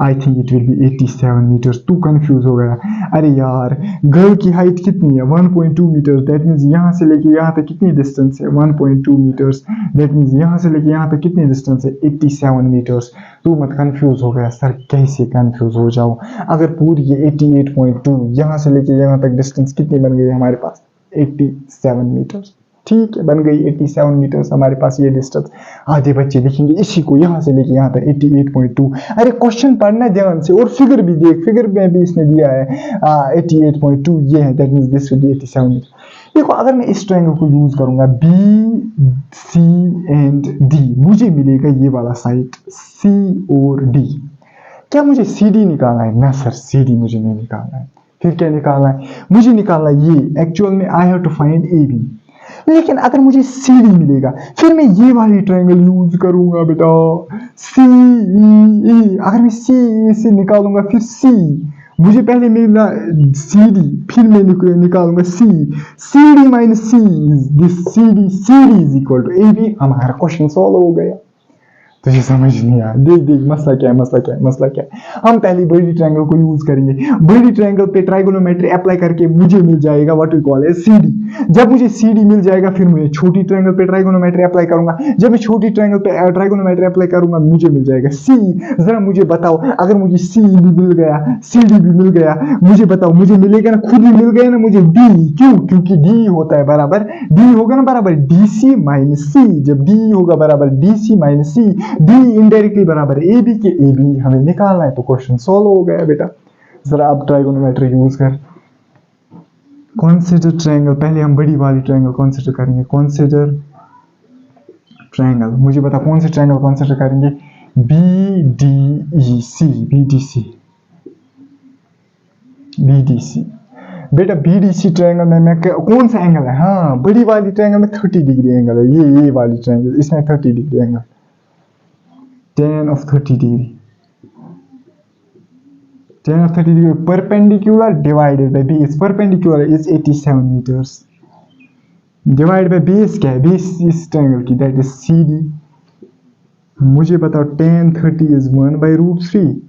I think it will be 87 metres. तू कंफ्यूज हो गया. अरे यार गर्ल की हाइट कितनी है 1.2 मीटर्स. दैट मीन्स यहाँ से लेके यहाँ तक कितनी डिस्टेंस है 1.2 मीटर्स. दैट मीन्स यहाँ से लेके यहाँ तक कितनी डिस्टेंस है 87 मीटर्स. तू मत कंफ्यूज हो गया. सर कैसे कंफ्यूज हो जाऊँ, अगर पूरी ये 88.2 यहाँ से लेके यहाँ तक डिस्टेंस कितनी बन गई हमारे पास 87 मीटर्स. ठीक है बन गई 87 मीटर्स हमारे पास ये डिस्टेंस. आधे बच्चे लिखेंगे इसी को यहाँ से लेके यहाँ तक 88.2. अरे क्वेश्चन पढ़ना ध्यान से और फिगर भी देख, फिगर में भी इसने दिया है 88.2 ये है. That means this will be 87 metre. देखो अगर मैं इस ट्रायंगल को यूज करूंगा बी सी एंड डी, मुझे मिलेगा ये वाला साइड सी और डी. क्या मुझे सी डी निकालना है? ना सर सी डी मुझे नहीं निकालना है. फिर क्या निकालना है? मुझे निकालना ये एक्चुअल में I have to find A B. लेकिन अगर मुझे सी डी मिलेगा फिर मैं ये वाली ट्रायंगल यूज करूंगा बेटा सी ई. अगर मैं सी ई से निकालूंगा फिर सी, मुझे पहले मिलना सी डी फिर मैं निकालूंगा C. C D minus C this C D is equal to A B. हमारा क्वेश्चन सॉल्व हो गया. तुझे समझ नहीं आया. देख मसला क्या है. हम पहले बड़ी ट्रायंगल को यूज करेंगे. बड़ी ट्रायंगल पे ट्राइगोनोमेट्री अप्लाई करके मुझे मिल जाएगा व्हाट वी कॉल है सीडी. जब मुझे सीडी मिल जाएगा फिर मैं छोटी ट्रायंगल पे ट्राइगोनोमेट्री अप्लाई करूंगा. जब मैं छोटी ट्रायंगल पे ट्राइगोनोमेट्री अप्लाई करूंगा मुझे मिल जाएगा सी. जरा मुझे बताओ अगर मुझे सी भी मिल गया सी डी भी मिल गया, मुझे बताओ मुझे मिलेगा ना, खुद ही मिल गया ना मुझे डी. क्यों, क्योंकि डी होता है बराबर डी होगा ना बराबर डी सी माइनस सी. जब डी होगा बराबर डी सी माइनस सी, डी इनडायरेक्टली बराबर ए बी के. ए बी हमें निकालना है तो क्वेश्चन सॉल्व हो गया बेटा. जरा अब ट्राइगोनोमेट्री यूज कर. कंसीडर ट्रायंगल, पहले हम बड़ी वाली ट्रायंगल कंसीडर करेंगे. कंसीडर ट्रायंगल, मुझे बता कौन से ट्रायंगल कंसीडर करेंगे. B D E C, B D C, B D C. बेटा बी डी सी ट्रायंगल में मैं कौन सा एंगल है, हाँ बड़ी वाली ट्रायंगल में 30 डिग्री एंगल है. ये वाली ट्रायंगल इसमें 30 degree angle, tan of 30 degree. tan of 30 degree perpendicular divided by base. Perpendicular is 87 meters. Divided by base क्या है? Base इस triangle की, that is CD. मुझे बताओ tan 30 is 1 by root 3,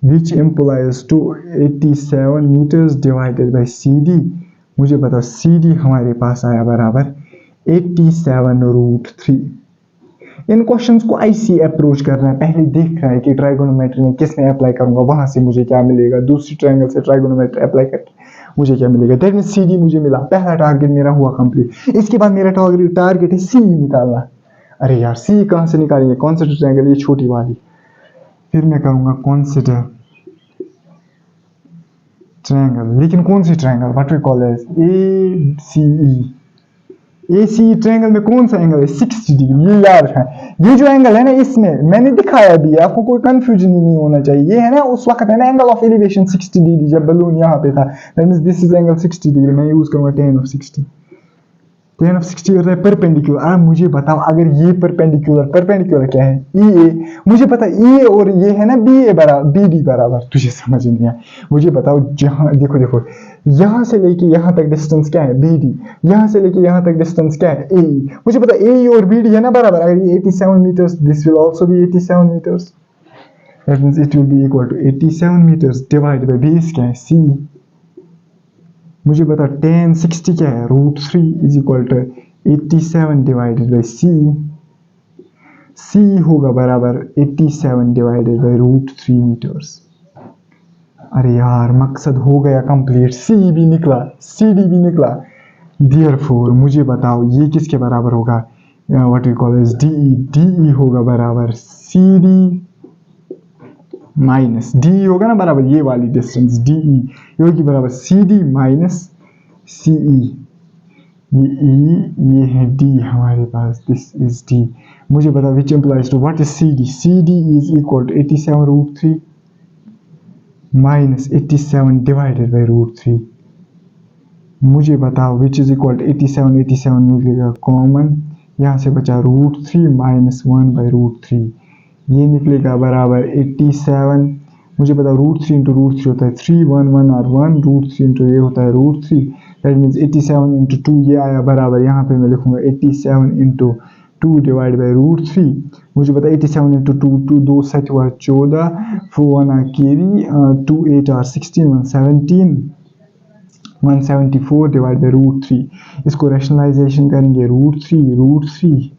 which implies to 87 meters divided by CD. मुझे बताओ CD हमारे पास आया बराबर 87 रूट 3। इन क्वेश्चंस को ऐसी अप्रोच करना है, पहले देख रहा है कि ट्राइगोनोमेट्री में किस में अप्लाई करूंगा, वहां से मुझे क्या मिलेगा, दूसरी ट्रायंगल से ट्राइगोनोमेट्री अप्लाई करके मुझे क्या मिलेगा। दैट मींस CD मुझे मिला, पहला टारगेट मेरा हुआ कंप्लीट। इसके बाद मेरा टारगेट है C निकालना। अरे यार C कहां से निकालेंगे, कॉन्सिडर ट्रायंगल ये छोटी वाली, फिर मैं करूंगा कॉन्सिडर ट्रायंगल, लेकिन कौन सी triangle, what we call as ACE। ACE triangle में कौन सा एंगल है, 60 डिग्री। ये याद रखें, ये जो एंगल है ना, इसमें मैंने दिखाया भी है, आपको कोई कंफ्यूजन ही नहीं होना चाहिए। ये है ना उस वक्त है ना एंगल ऑफ एलिवेशन 60 डिग्री, जब बलून यहाँ पे था, that means this is angle 60 degree. मैं यूज करूंगा tan of 60। tan of 60 होता है परपेंडिकुलर। अब मुझे बताओ अगर ये परपेंडिकुलर क्या है, EA। मुझे पता EA और ये है ना BA बराबर BD बराबर, तुझे समझ नहीं आया। मुझे बताओ जहां देखो यहां से लेके यहां तक डिस्टेंस क्या है BD, यहां से लेके यहां तक डिस्टेंस क्या है AE। मुझे पता AE और BD है ना बराबर, अगर ये 87 metres, this will also be 87 metres, that means it will be equal to 87 metres divided by base क्या है C। मुझे बता tan 60 क्या है, root 3 is equal to 87 divided by C होगा बराबर 87 डिवाइडेड बाई रूट 3 मीटर्स। अरे यार मकसद हो गया कंप्लीट, C भी निकला, CD भी निकला। देयरफॉर मुझे बताओ ये किसके बराबर होगा, what we call as DE होगा बराबर CD माइनस DE होगा ना बराबर ये वाली डिस्टेंस DE, ये होगी बराबर CD माइनस CE। ये E, ये है D हमारे पास, दिस इज D। मुझे बता which implies to what is CD is equal to 87 root 3 minus 87 divided by root 3। मुझे बताओ विच इज इक्वल टू 87 निकलेगा कॉमन, यहाँ से बचा रूट 3 माइनस 1 बाई रूट 3, ये निकलेगा बराबर 87। मुझे पता रूट 3 इंटू रूट 3 होता है 3, 1 1 और 1, रूट 3 इंटू ये होता है रूट 3, दैट मीन्स 87 इंटू 2 ये आया बराबर, यहाँ पे मैं लिखूंगा 87 इंटू 2 डिवाइड बाई रूट 3। मुझे पता 87 इंटू 2 2 7 हुआ 14, 4 1 आ केरी, 2 8 आर 16, 117, 174 डिवाइड बाई रूट 3। इसको रैशनलाइजेशन करेंगे रूट 3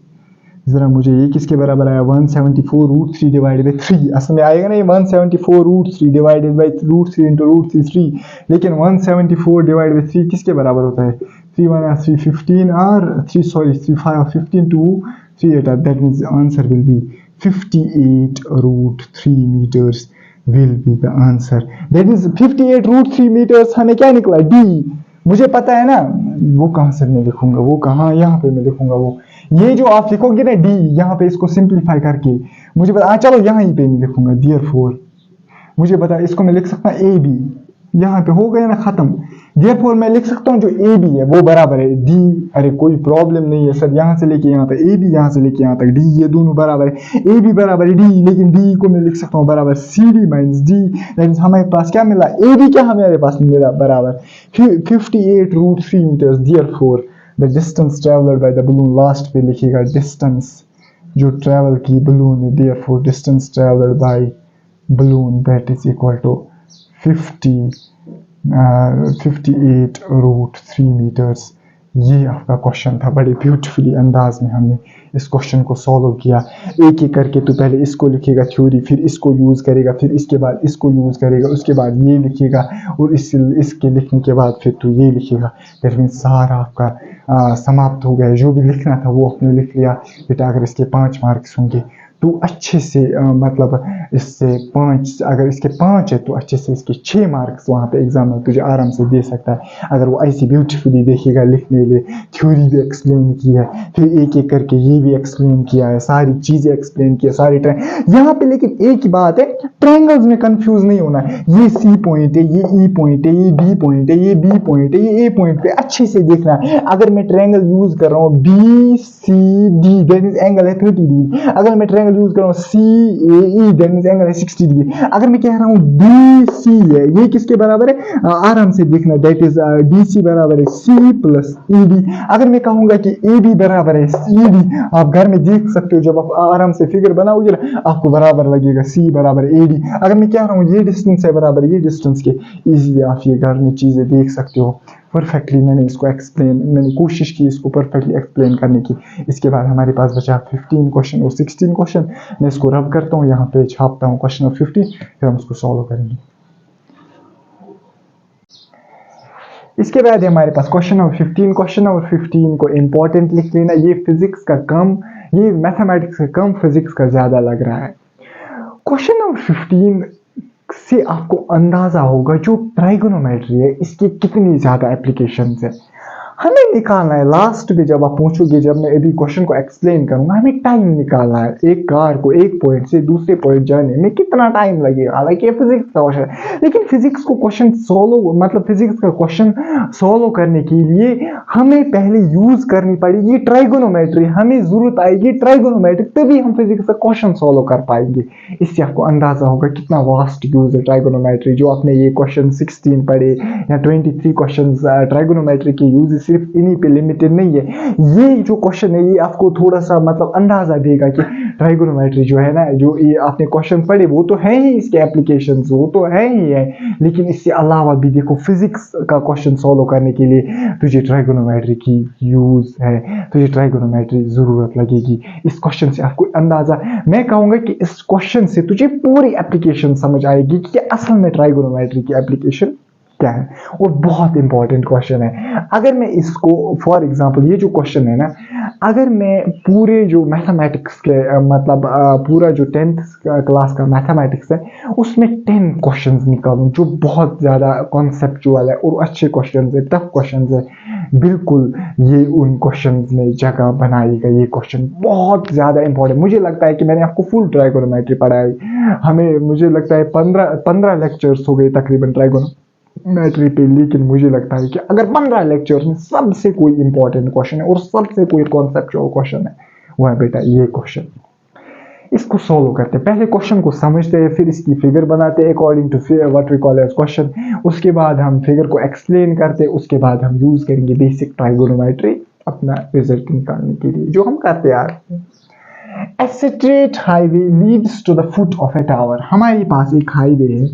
जरा मुझे ये किसके बराबर आया, 174 रूट 3 डिवाइडेड बाई 3। असल में आएगा ना ये 174 root 3 divided by root 3 into root 3, लेकिन 174 डिवाइड बाई 3 किसके बराबर होता है, 3 1 are 3 15 are 3 sorry 3 5 15 2 3 8 are, that means answer will be 58 root 3 metres will be the answer. That means 58 root 3 metres हमें क्या निकला, D। मुझे पता है ना, वो कहाँ से मैं लिखूंगा, वो कहाँ, यहाँ पे मैं लिखूंगा वो, ये जो आप लिखोगे ना D, यहाँ पे इसको सिंप्लीफाई करके मुझे पता, चलो यहाँ ही पे मैं लिखूंगा देयरफॉर। मुझे पता इसको मैं लिख सकता हूँ AB, यहाँ पे हो गया ना खत्म। देयरफॉर मैं लिख सकता हूँ जो AB है वो बराबर है D। अरे कोई प्रॉब्लम नहीं है सर, यहाँ से लेके यहाँ तक AB, यहाँ से लेके यहाँ तक D, ये दोनों बराबर है, AB बराबर है D, लेकिन D को मैं लिख सकता हूँ बराबर CD minus D। That means हमारे पास क्या मिला, AB क्या हमारे पास मिला बराबर 58 root 3 metres. Therefore the distance travelled by the balloon, last पे लिखिएगा डिस्टेंस जो ट्रेवल की बलून है, therefore distance travelled by balloon that is equal to 58 root 3 metres. ये आपका क्वेश्चन था, बड़े ब्यूटीफुली अंदाज में हमने इस क्वेश्चन को सॉल्व किया। एक एक करके तो पहले इसको लिखेगा थ्योरी, फिर इसको यूज़ करेगा, फिर इसके बाद इसको यूज़ करेगा, उसके बाद ये लिखेगा, और इसके लिखने के बाद फिर तो ये लिखेगा। दैट मीन्स सारा आपका समाप्त हो गया, जो भी लिखना था वो आपने लिख लिया। बेटा अगर इसके 5 मार्क्स होंगे तो अच्छे से मतलब इससे 5, अगर इसके 5 है तो अच्छे से इसके 6 मार्क्स वहाँ पे एग्जाम में तुझे आराम से दे सकता है, अगर वो ऐसी ब्यूटीफुली देखेगा लिखने लिए। थ्योरी भी एक्सप्लेन की है, फिर एक एक करके ये भी एक्सप्लेन किया है, सारी चीज़ें एक्सप्लेन की है, सारी यहाँ पे। लेकिन एक ही बात है, ट्रायंगल्स में कंफ्यूज नहीं होना है। ये C पॉइंट है, ये E पॉइंट है, ये B पॉइंट है, ये B पॉइंट है, ये A पॉइंट पे अच्छे से देखना है। अगर मैं ट्रायंगल यूज कर रहा हूँ BCD, दैट मींस एंगल है 30 डिग्री, अगर मैं ट्रायंगल एंगल यूज कर रहा हूँ CAE, दैट मींस एंगल है 60 डिग्री। अगर मैं कह रहा हूँ DC है, ये किसके बराबर है? आराम से देखना, दैट इज DC बराबर है C प्लस ED। अगर मैं कहूंगा कि AB बराबर है CD, आप घर में देख सकते हो, जब आप आराम से फिगर बनाओगे ना आपको बराबर लगेगा C बराबर AD। अगर मैं कह रहा हूँ ये डिस्टेंस है बराबर ये डिस्टेंस के, इजीली आप ये घर में चीजें देख सकते हो परफेक्टली। मैंने कोशिश की इसको परफेक्टली एक्सप्लेन करने की। इसके बाद हमारे पास बचा 15 क्वेश्चन और 16 क्वेश्चन। मैं इसको रब करता हूँ, यहाँ पे छापता हूँ क्वेश्चन नंबर 15, फिर हम उसको सॉल्व करेंगे। इसके बाद हमारे पास क्वेश्चन नंबर 15। क्वेश्चन नंबर 15 को इंपॉर्टेंट लिख लेना। ये फिजिक्स का कम, ये मैथमेटिक्स का कम, फिजिक्स का ज्यादा लग रहा है। क्वेश्चन नंबर 15 से आपको अंदाजा होगा जो ट्राइगोनोमेट्री है इसकी कितनी ज्यादा एप्लीकेशंस है। हमें निकालना है लास्ट में, जब आप पूछोगे, जब मैं अभी क्वेश्चन को एक्सप्लेन करूंगा, हमें टाइम निकालना है एक कार को एक पॉइंट से दूसरे पॉइंट जाने में कितना टाइम लगेगा। हालांकि ये फिजिक्स का क्वेश्चन है, लेकिन फिजिक्स को क्वेश्चन सोल्व, मतलब फिजिक्स का क्वेश्चन सोल्व करने के लिए हमें पहले यूज करनी पड़ेगी ट्राइगोनोमेट्री। हमें जरूरत आएगी ट्राइगोनोमेट्री, तभी हम फिजिक्स का क्वेश्चन सोल्व कर पाएंगे। इससे आपको अंदाजा होगा कितना वास्ट यूज है ट्राइगोनोमेट्री। जो आपने ये क्वेश्चन 16 पढ़े या 23 क्वेश्चन ट्राइगोनोमेट्री के यूज सिर्फ इन्हीं पे लिमिटेड नहीं है। ये जो क्वेश्चन है ये आपको थोड़ा सा मतलब अंदाजा देगा कि ट्राइगोनोमेट्री जो है ना, जो ये आपने क्वेश्चन पढ़े वो तो है ही, इसके एप्लीकेशंस वो तो है ही है, लेकिन इससे अलावा भी देखो फिजिक्स का क्वेश्चन सॉल्व करने के लिए तुझे ट्राइगोनोमेट्री की यूज है, तुझे ट्राइगोनोमेट्री जरूरत लगेगी। इस क्वेश्चन से आपको अंदाजा, मैं कहूंगा कि इस क्वेश्चन से तुझे पूरी एप्लीकेशन समझ आएगी कि असल में ट्राइगोनोमेट्री की एप्लीकेशन क्या है। और बहुत इंपॉर्टेंट क्वेश्चन है। अगर मैं इसको फॉर एग्जांपल, ये जो क्वेश्चन है ना, अगर मैं पूरे जो मैथमेटिक्स के मतलब पूरा जो 10th क्लास का मैथमेटिक्स है उसमें 10 क्वेश्चंस निकालूं जो बहुत ज़्यादा कॉन्सेप्चुअल है और अच्छे क्वेश्चन है, टफ क्वेश्चन है, बिल्कुल ये उन क्वेश्चंस में जगह बनाएगा। ये क्वेश्चन बहुत ज़्यादा इंपॉर्टेंट, मुझे लगता है कि मैंने आपको फुल ट्राइगोनोमेट्री पढ़ाई, हमें मुझे लगता है 15 लेक्चर्स हो गए तकरीबन ट्राइगोनोमेट्री पे, लेकिन मुझे लगता है कि अगर 15 लेक्चर्स में सबसे कोई इंपॉर्टेंट क्वेश्चन है और सबसे कोई कॉन्सेप्चुअल क्वेश्चन है वो है बेटा ये क्वेश्चन। इसको सोल्व करते हैं, पहले क्वेश्चन को समझते हैं, फिर इसकी फिगर बनाते हैं according to what we call as question. उसके बाद हम फिगर को एक्सप्लेन करते हैं, उसके बाद हम यूज करेंगे बेसिक ट्राइगोनोमेट्री अपना रिजल्ट निकालने के लिए, जो हम करते आ रहे हैं। A straight highway leads to the foot of a tower। हमारे पास एक हाईवे है,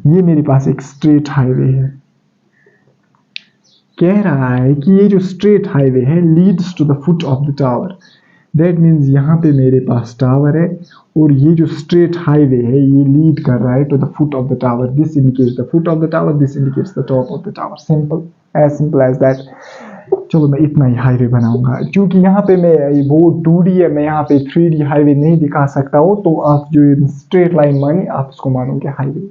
ये मेरे पास एक स्ट्रेट हाईवे है। कह रहा है कि ये जो स्ट्रेट हाईवे है leads to the foot of the tower, that means यहाँ पे मेरे पास टावर है और ये जो स्ट्रेट हाईवे है ये लीड कर रहा है to the foot of the tower. This indicates the foot of the tower, this indicates the top of the tower. Simple as that. चलो मैं इतना ही हाईवे बनाऊंगा, क्योंकि यहाँ पे मैं ये बोर्ड 2D है, मैं यहाँ पे 3D हाईवे नहीं दिखा सकता हूँ, तो आप जो स्ट्रेट लाइन माने आप उसको मानोगे हाईवे।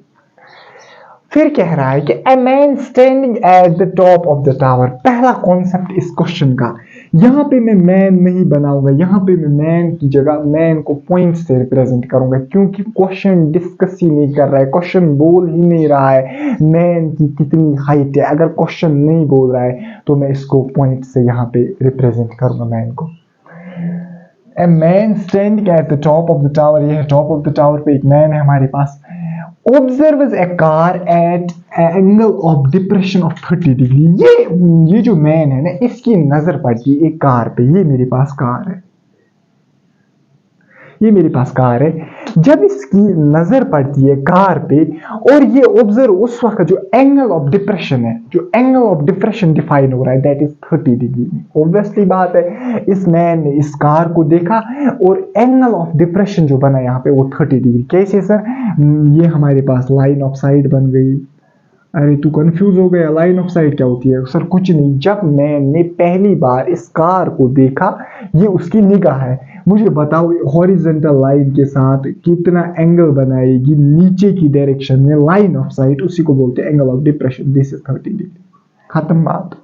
फिर कह रहा है कि a man standing at the top of the tower। पहला कॉन्सेप्ट इस क्वेश्चन का, यहाँ पे मैं मैन नहीं बनाऊंगा, यहाँ पे मैं मैन की जगह मैन को पॉइंट से रिप्रेजेंट करूंगा, क्योंकि क्वेश्चन डिस्कस ही नहीं कर रहा है, क्वेश्चन बोल ही नहीं रहा है मैन की कितनी हाइट है। अगर क्वेश्चन नहीं बोल रहा है तो मैं इसको पॉइंट से यहाँ पे रिप्रेजेंट करूंगा मैन को। A man standing at the top of the tower, ये है टॉप ऑफ द टावर पे एक मैन है हमारे पास। Observes a car at angle of depression of 30 degree. ये जो मैन है ना, इसकी नजर पड़ती है एक कार पे, ये मेरे पास कार है, ये मेरे पास कार है। जब इसकी नजर पड़ती है कार पे और ये ऑब्जर्व, उस वक्त जो एंगल ऑफ डिप्रेशन है, जो एंगल ऑफ डिप्रेशन डिफाइन हो रहा है दैट इज 30 डिग्री। ऑब्वियसली बात है, इस मैन ने इस कार को देखा और एंगल ऑफ डिप्रेशन जो बना यहाँ पे वो 30 डिग्री। कैसे सर? ये हमारे पास लाइन ऑफ साइट बन गई। अरे तू कंफ्यूज हो गया, लाइन ऑफ साइट क्या होती है? सर कुछ नहीं, जब मैंने पहली बार इस कार को देखा, ये उसकी निगाह है, मुझे बताओ हॉरिजॉन्टल लाइन के साथ कितना एंगल बनाएगी नीचे की डायरेक्शन में लाइन ऑफ साइट, उसी को बोलते हैं angle of depression. This is 30 degree. खत्म बात।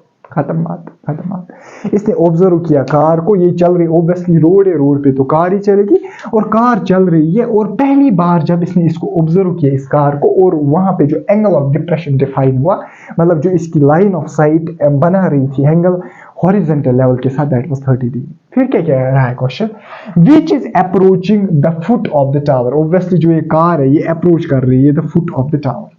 इसने ऑब्जर्व किया कार को, ये चल रही, ऑब्वियसली रोड है, रोड पे तो कार ही चलेगी और कार चल रही है। और पहली बार जब इसने इसको ऑब्जर्व किया इस कार को, और वहां पे जो एंगल ऑफ डिप्रेशन डिफाइन हुआ, मतलब जो इसकी लाइन ऑफ साइट बना रही थी एंगल, हॉरिजॉन्टल लेवल के साथ, दैट वाज 30 डिग्री। फिर क्या कह रहा है question, which is approaching the foot of the tower. Obviously जो ये कार है ये अप्रोच कर रही है the foot of the tower.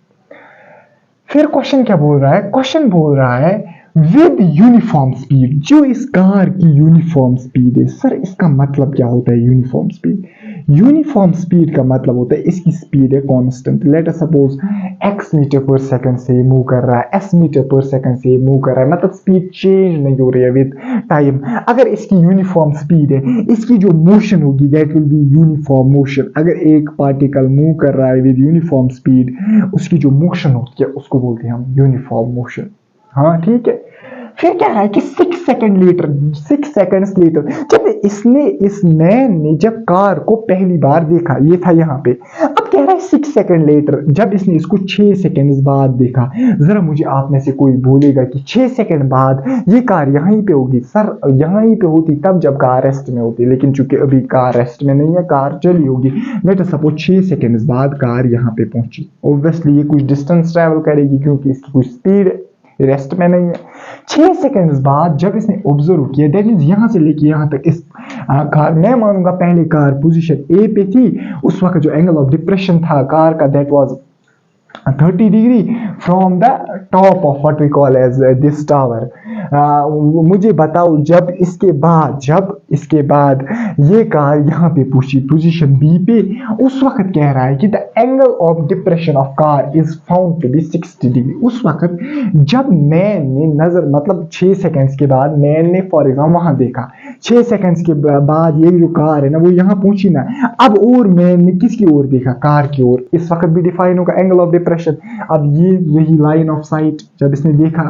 फिर क्वेश्चन क्या बोल रहा है, क्वेश्चन बोल रहा है विद यूनिफॉर्म स्पीड, जो इस कार की यूनिफॉर्म स्पीड है। सर इसका मतलब क्या होता है यूनिफॉर्म स्पीड? यूनिफॉर्म स्पीड का मतलब होता है इसकी स्पीड है constant. Let us suppose x metre per second से मूव कर रहा है, s मीटर पर सेकंड से मूव कर रहा है, मतलब स्पीड चेंज नहीं हो रही है विद टाइम। अगर इसकी यूनिफॉर्म स्पीड है, इसकी जो मोशन होगी that will be uniform motion. अगर एक पार्टिकल मूव कर रहा है विद यूनिफॉर्म स्पीड, उसकी जो मोशन होती है उसको बोलते हैं हम यूनिफॉर्म मोशन। हाँ ठीक है। फिर क्या है कि 6 सेकंड लेटर, 6 सेकंड्स लेटर, जब इसने, इस मैन ने जब कार को पहली बार देखा, ये था यहाँ पे, अब कह रहा है 6 सेकंड लेटर, जब इसने इसको 6 सेकंड्स बाद देखा। जरा मुझे आप में से कोई बोलेगा कि 6 सेकंड बाद ये कार यहीं पे होगी। सर यहीं पे होती तब जब कार रेस्ट में होती, लेकिन चूंकि अभी कार रेस्ट में नहीं है, कार चली होगी। लेट अस सपोज 6 सेकंड्स बाद कार यहाँ पे पहुंची। ऑब्वियसली ये कुछ डिस्टेंस ट्रेवल करेगी क्योंकि इसकी कुछ स्पीड रेस्ट में नहीं है। 6 सेकंड्स बाद जब इसने ऑब्जर्व किया, दैट मींस यहां से लेके यहां तक इस कार, मैं मानूंगा पहले कार पोजीशन ए पे थी, उस वक्त जो एंगल ऑफ डिप्रेशन था कार का that was 30 degree from the top of what we call as this tower. मुझे बताओ जब इसके बाद ये कार यहाँ पे पहुंची पोजीशन बी पे, उस वक्त कह रहा है कि the angle of depression of car is found to be 60 degree. उस वक्त जब मैन ने नजर, मतलब 6 सेकंड्स के बाद मैन ने फॉर एग्जाम्पल वहां देखा, 6 सेकंड्स के बाद ये जो कार है ना वो यहाँ पहुंची ना, अब और मैन ने किसकी ओर देखा, कार की ओर। इस वक्त भी डिफाइन होगा एंगल ऑफ डिप्रेशन। अब ये वही लाइन ऑफ साइट, जब इसने देखा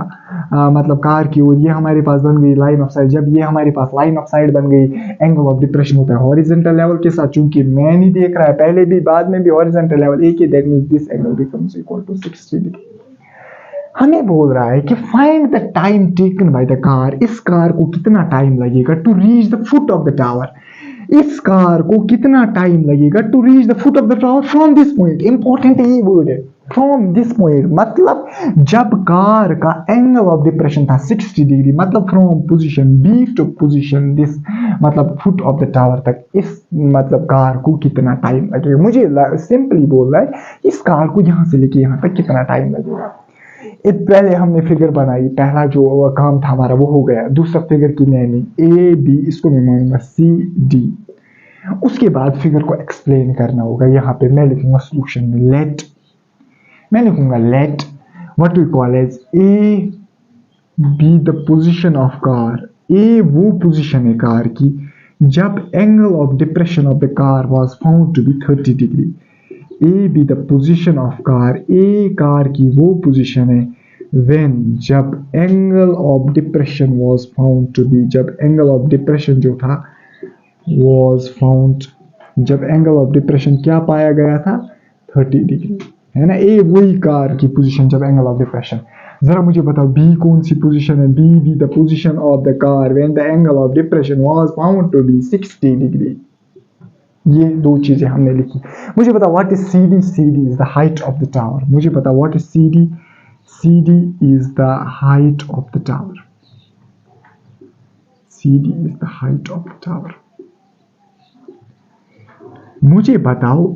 मतलब कार की ओर, ये हमारे पास बन गई लाइन ऑफ साइट। जब ये हमारे पास लाइन ऑफ साइट बन गई, एंगल ऑफ डिप्रेशन होता है हॉरिजॉन्टल लेवल के साथ। चूंकि मैन ही देख रहा है पहले भी बाद में भी हॉरिजॉन्टल लेवल एक ही, that means this angle becomes equal to 60 degree. हमें बोल रहा है कि find the time taken by the car. इस कार को कितना टाइम लगेगा to reach the foot of the tower. इस कार को कितना टाइम लगेगा to reach the foot of the tower from this point. Important ये वर्ड है फ्रॉम दिस पॉइंट, मतलब जब कार का एंगल ऑफ डिप्रेशन था 60 डिग्री, मतलब from position B to position this, मतलब फुट ऑफ द टावर तक, इस मतलब कार को कितना टाइम लगेगा। मुझे सिंपली बोल रहा है इस कार को यहां से लेके यहां तक कितना टाइम लगेगा। पहले हमने फिगर बनाई, पहला जो काम था हमारा वो हो गया। दूसरा फिगर की मैंने ए बी, इसको मैं मानूंगा सी डी। उसके बाद फिगर को एक्सप्लेन करना होगा। यहाँ पे मैं लिखूंगा सोल्यूशन में लेट, मैं लिखूंगा let what we call as A B the position of car. A वो पोजीशन है कार की जब angle of depression of the car was found to be 30 degree. A B the position of car, A car की वो position है when जब angle of depression was found to B, जब angle of depression जो था was found, जब angle of depression क्या पाया गया था 30 डिग्री, है ना। ए वही कार की पोजीशन जब एंगल ऑफ डिप्रेशन। जरा मुझे बताओ बी कौन सी पोजीशन है, B the position of the car when the angle of depression was found to be 60 degree. ये दो चीजें हमने लिखी। मुझे पता what is C D, C D is the height of the tower. मुझे पता what is C D, C D is the height of the tower, C D is the height of the tower. मुझे बताओ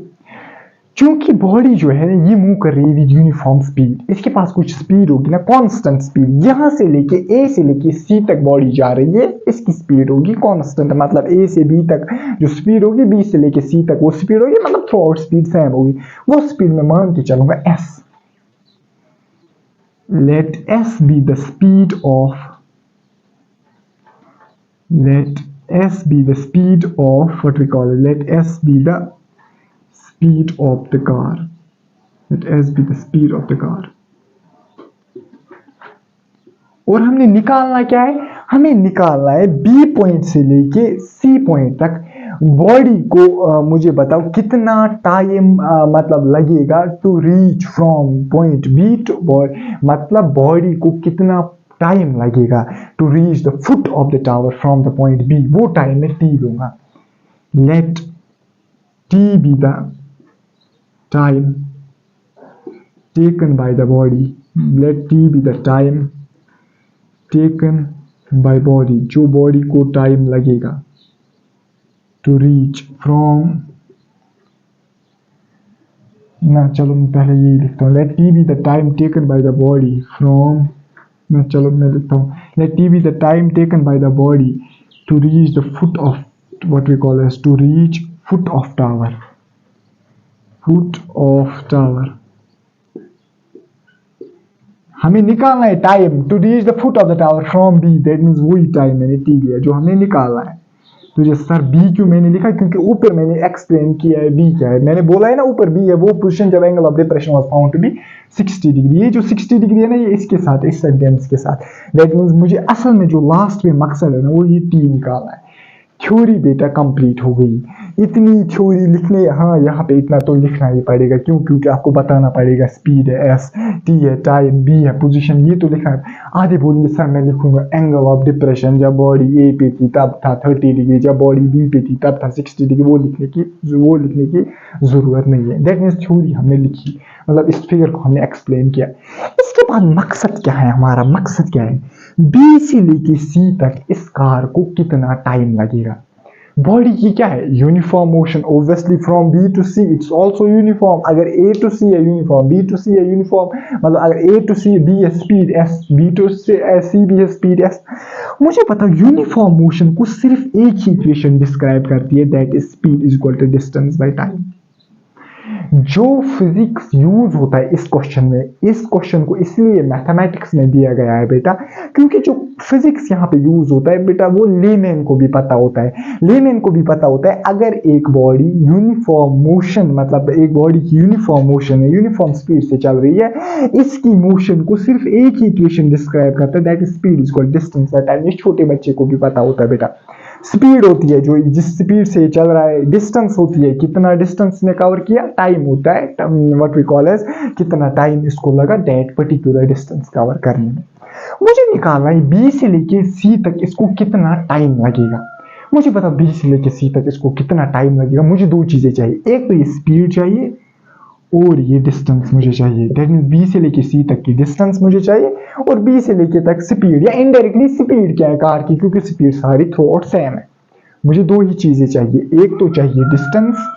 क्योंकि body जो है ये move कर रही है विद यूनिफॉर्म स्पीड, इसके पास कुछ स्पीड होगी ना, कांस्टेंट स्पीड। यहां से लेके ए से लेके सी तक बॉडी जा रही है, इसकी स्पीड होगी कांस्टेंट, मतलब ए से बी तक जो स्पीड होगी, बी से लेके सी तक वो स्पीड होगी, मतलब थ्रू आउट स्पीड सेम होगी। वो स्पीड में मान के चलूंगा S. Let S be the speed of, let s be the speed of what we call it, let s be the speed of the car, let s be the speed of the car। और हमने निकालना क्या है, हमें निकालना है B point से लेके सी पॉइंट तक बॉडी को मुझे बताओ कितना टाइम मतलब लगेगा to reach from point B to body, मतलब बॉडी को कितना टाइम लगेगा to reach the foot of the tower from the point B. वो टाइम में टी लूंगा। Let T be the time taken by the body, let T be the time taken by body, जो body को time लगेगा to reach from ना, चलो मैं पहले यही लिखता हूँ, let T be the time taken by the body from, मैं चलो मैं लिखता हूँ, let T be the time taken by the body to reach the foot of what we call as to reach foot of tower, foot of tower। हमें निकालना है time to reach the foot of the tower from B, that means वही time मैंने T लिया जो हमें निकालना है। तो जो सर बी क्यों मैंने लिखा, क्योंकि ऊपर मैंने एक्सप्लेन किया है बी क्या है, मैंने बोला है ना ऊपर बी है वो पोजीशन जब angle of depression was found to be 60 degree. ये जो 60 डिग्री है ना ये इसके साथ, इस सेंटेंस के साथ, दैट मीन्स मुझे असल में जो लास्ट में मकसद है ना वो ये टी निकालना है। थ्योरी बेटा कंप्लीट हो गई, इतनी थ्योरी लिखने, हाँ यहाँ पे इतना तो लिखना ही पड़ेगा, क्यों, क्योंकि आपको बताना पड़ेगा स्पीड है, एस टी है, टाइम बी है, पोजीशन, ये तो लिखना है। आधे बोलेंगे सर मैं लिखूंगा एंगल ऑफ डिप्रेशन जब बॉडी ए पे थी तब था 30 डिग्री, जब बॉडी बी पे थी तब था 60 डिग्री, वो लिखने की जरूरत नहीं है। दैट मीन्स थ्योरी हमने लिखी, मतलब इस फिगर को हमने एक्सप्लेन किया। इसके बाद मकसद क्या है, हमारा मकसद क्या है, बी से लेके सी तक इस कार को कितना टाइम लगेगा। बॉडी की क्या है, uniform motion, obviously from B to C it's also uniform. अगर ए टू सी है यूनिफॉर्म, बी टू सी है यूनिफॉर्म, मतलब अगर ए टू सी बी है speed S, B to C B है स्पीड एस। मुझे पता यूनिफॉर्म मोशन को सिर्फ एक ही इक्वेशन डिस्क्राइब करती है, that is speed is equal to distance by time. जो फिजिक्स यूज होता है इस क्वेश्चन में, इस क्वेश्चन को इसलिए मैथमेटिक्स में दिया गया है बेटा, क्योंकि जो फिजिक्स यहाँ पे यूज होता है बेटा वो लेमैन को भी पता होता है। लेमैन को भी पता होता है अगर एक बॉडी यूनिफॉर्म मोशन, मतलब एक बॉडी की यूनिफॉर्म मोशन है, यूनिफॉर्म स्पीड से चल रही है, इसकी मोशन को सिर्फ एक ही इक्वेशन डिस्क्राइब करता है, that is speed is equal distance by time. ये छोटे बच्चे को भी पता होता है बेटा। स्पीड होती है जो जिस स्पीड से चल रहा है, डिस्टेंस होती है कितना डिस्टेंस ने कवर किया, टाइम होता है व्हाट वी कॉल एज कितना टाइम इसको लगा दैट पर्टिकुलर डिस्टेंस कवर करने में। मुझे निकालना है बी से लेके सी तक इसको कितना टाइम लगेगा। मुझे पता बी से लेके सी तक इसको कितना टाइम लगेगा। मुझे दो चीजें चाहिए, एक तो ये स्पीड चाहिए और ये डिस्टेंस मुझे चाहिए, दैट मींस बी से लेके सी तक की डिस्टेंस मुझे चाहिए और बी से लेके तक स्पीड, या इनडायरेक्टली स्पीड क्या है कार की, क्योंकि स्पीड सारी थ्रू आउट सेम है। मुझे दो ही चीजें चाहिए, एक तो चाहिए distance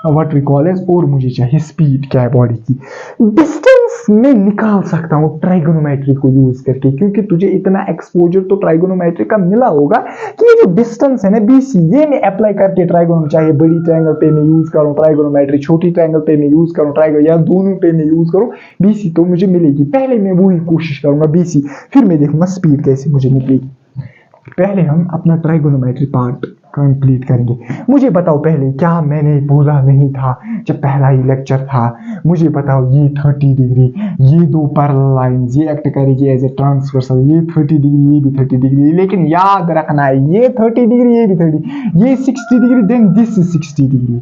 what we call as, और मुझे चाहिए स्पीड क्या है बॉडी की। डिस्टेंस मैं निकाल सकता हूँ ट्राइगोनोमेट्री को यूज करके, क्योंकि तुझे इतना एक्सपोजर तो ट्राइगोनोमेट्री का मिला होगा कि ये जो डिस्टेंस है ना बीसी, ये मैं अप्लाई करके ट्राइगोनोमेट्री, चाहे बड़ी ट्रायंगल पे मैं यूज करूँ ट्राइगोनोमेट्री, छोटी ट्रायंगल पे मैं यूज करूँ ट्राइगो, या दोनों पे मैं यूज करूँ बीसी, तो मुझे मिलेगी। पहले मैं वही कोशिश करूंगा बीसी, फिर मैं देखूंगा स्पीड कैसे मुझे निकलेगी। पहले हम अपना ट्राइगोनोमेट्री पार्ट कंप्लीट करेंगे। मुझे बताओ पहले, क्या मैंने बोला नहीं था जब पहला ही लेक्चर था, मुझे बताओ ये 30 डिग्री, ये दो पैरेलल लाइंस ये एक्ट करेगी एज ए ट्रांसवर्सल, ये 30 डिग्री ये भी 30 डिग्री, लेकिन याद रखना है ये 30 डिग्री ये भी 30, ये 60 degree then this is 60 degree.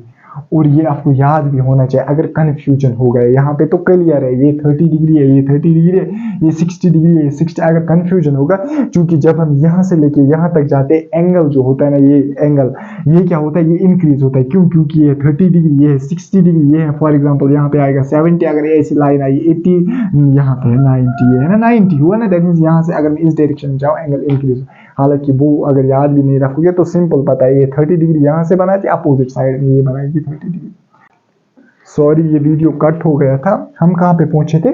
और ये आपको याद भी होना चाहिए, अगर कंफ्यूजन हो गए यहाँ पे तो क्लियर है, ये 30 डिग्री है, ये 30 डिग्री है, ये 60 डिग्री है, ये 60, अगर कंफ्यूजन होगा, क्योंकि जब हम यहाँ से लेके यहाँ तक जाते हैं एंगल जो होता है ना, ये एंगल ये क्या होता है, ये इंक्रीज होता है। क्यों? क्योंकि ये 30 डिग्री ये है, 60 डिग्री ये है, फॉर एग्जाम्पल यहाँ पे आएगा 70, अगर ऐसी लाइन आई 80, यहाँ पे 90 है ना, 90 हुआ ना, दैट मीन्स यहाँ से अगर मैं इस डायरेक्शन में जाऊँ एंगल इंक्रीज। हालांकि वो अगर याद भी नहीं रखोगे तो सिंपल पता है, ये 30 डिग्री यहाँ से बनाई थी, अपोजिट साइड में ये बनाएगी 30 डिग्री। सॉरी ये वीडियो कट हो गया था, हम कहाँ पे पहुंचे थे,